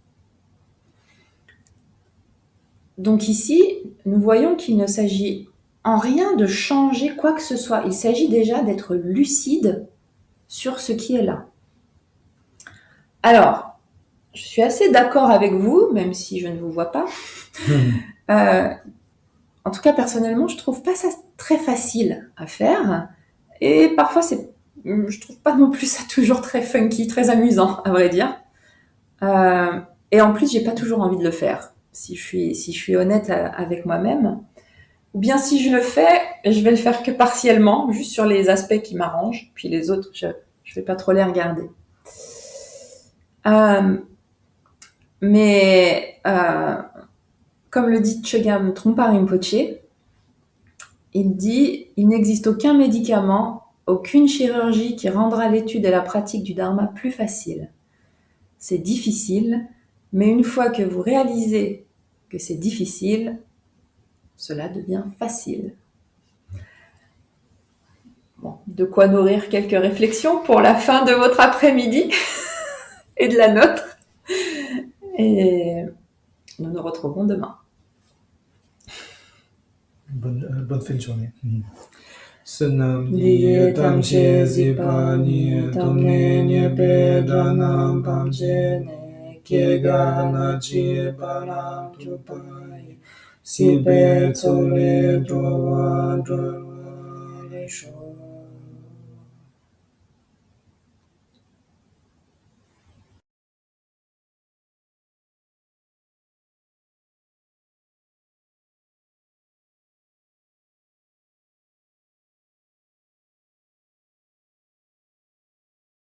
Donc ici, nous voyons qu'il ne s'agit en rien de changer quoi que ce soit. Il s'agit déjà d'être lucide sur ce qui est là. Alors, je suis assez d'accord avec vous, même si je ne vous vois pas. En tout cas, personnellement, je trouve pas ça très facile à faire. Et parfois, je trouve pas non plus ça toujours très funky, très amusant, à vrai dire. Et en plus, j'ai pas toujours envie de le faire, si je suis honnête avec moi-même. Ou bien si je le fais, je vais le faire que partiellement, juste sur les aspects qui m'arrangent, puis les autres, je vais pas trop les regarder. Mais comme le dit Chögyam Trungpa Rinpoche, il dit « Il n'existe aucun médicament, aucune chirurgie qui rendra l'étude et la pratique du Dharma plus facile. C'est difficile, mais une fois que vous réalisez que c'est difficile, cela devient facile. » Bon, de quoi nourrir quelques réflexions pour la fin de votre après-midi et de la nôtre. Et nous nous retrouvons demain. Bonne fin de journée. Sunam diye tamche zipani tomne nyepe danam pamche ne kega na chi param chupai sipe tsole drowa drowa resho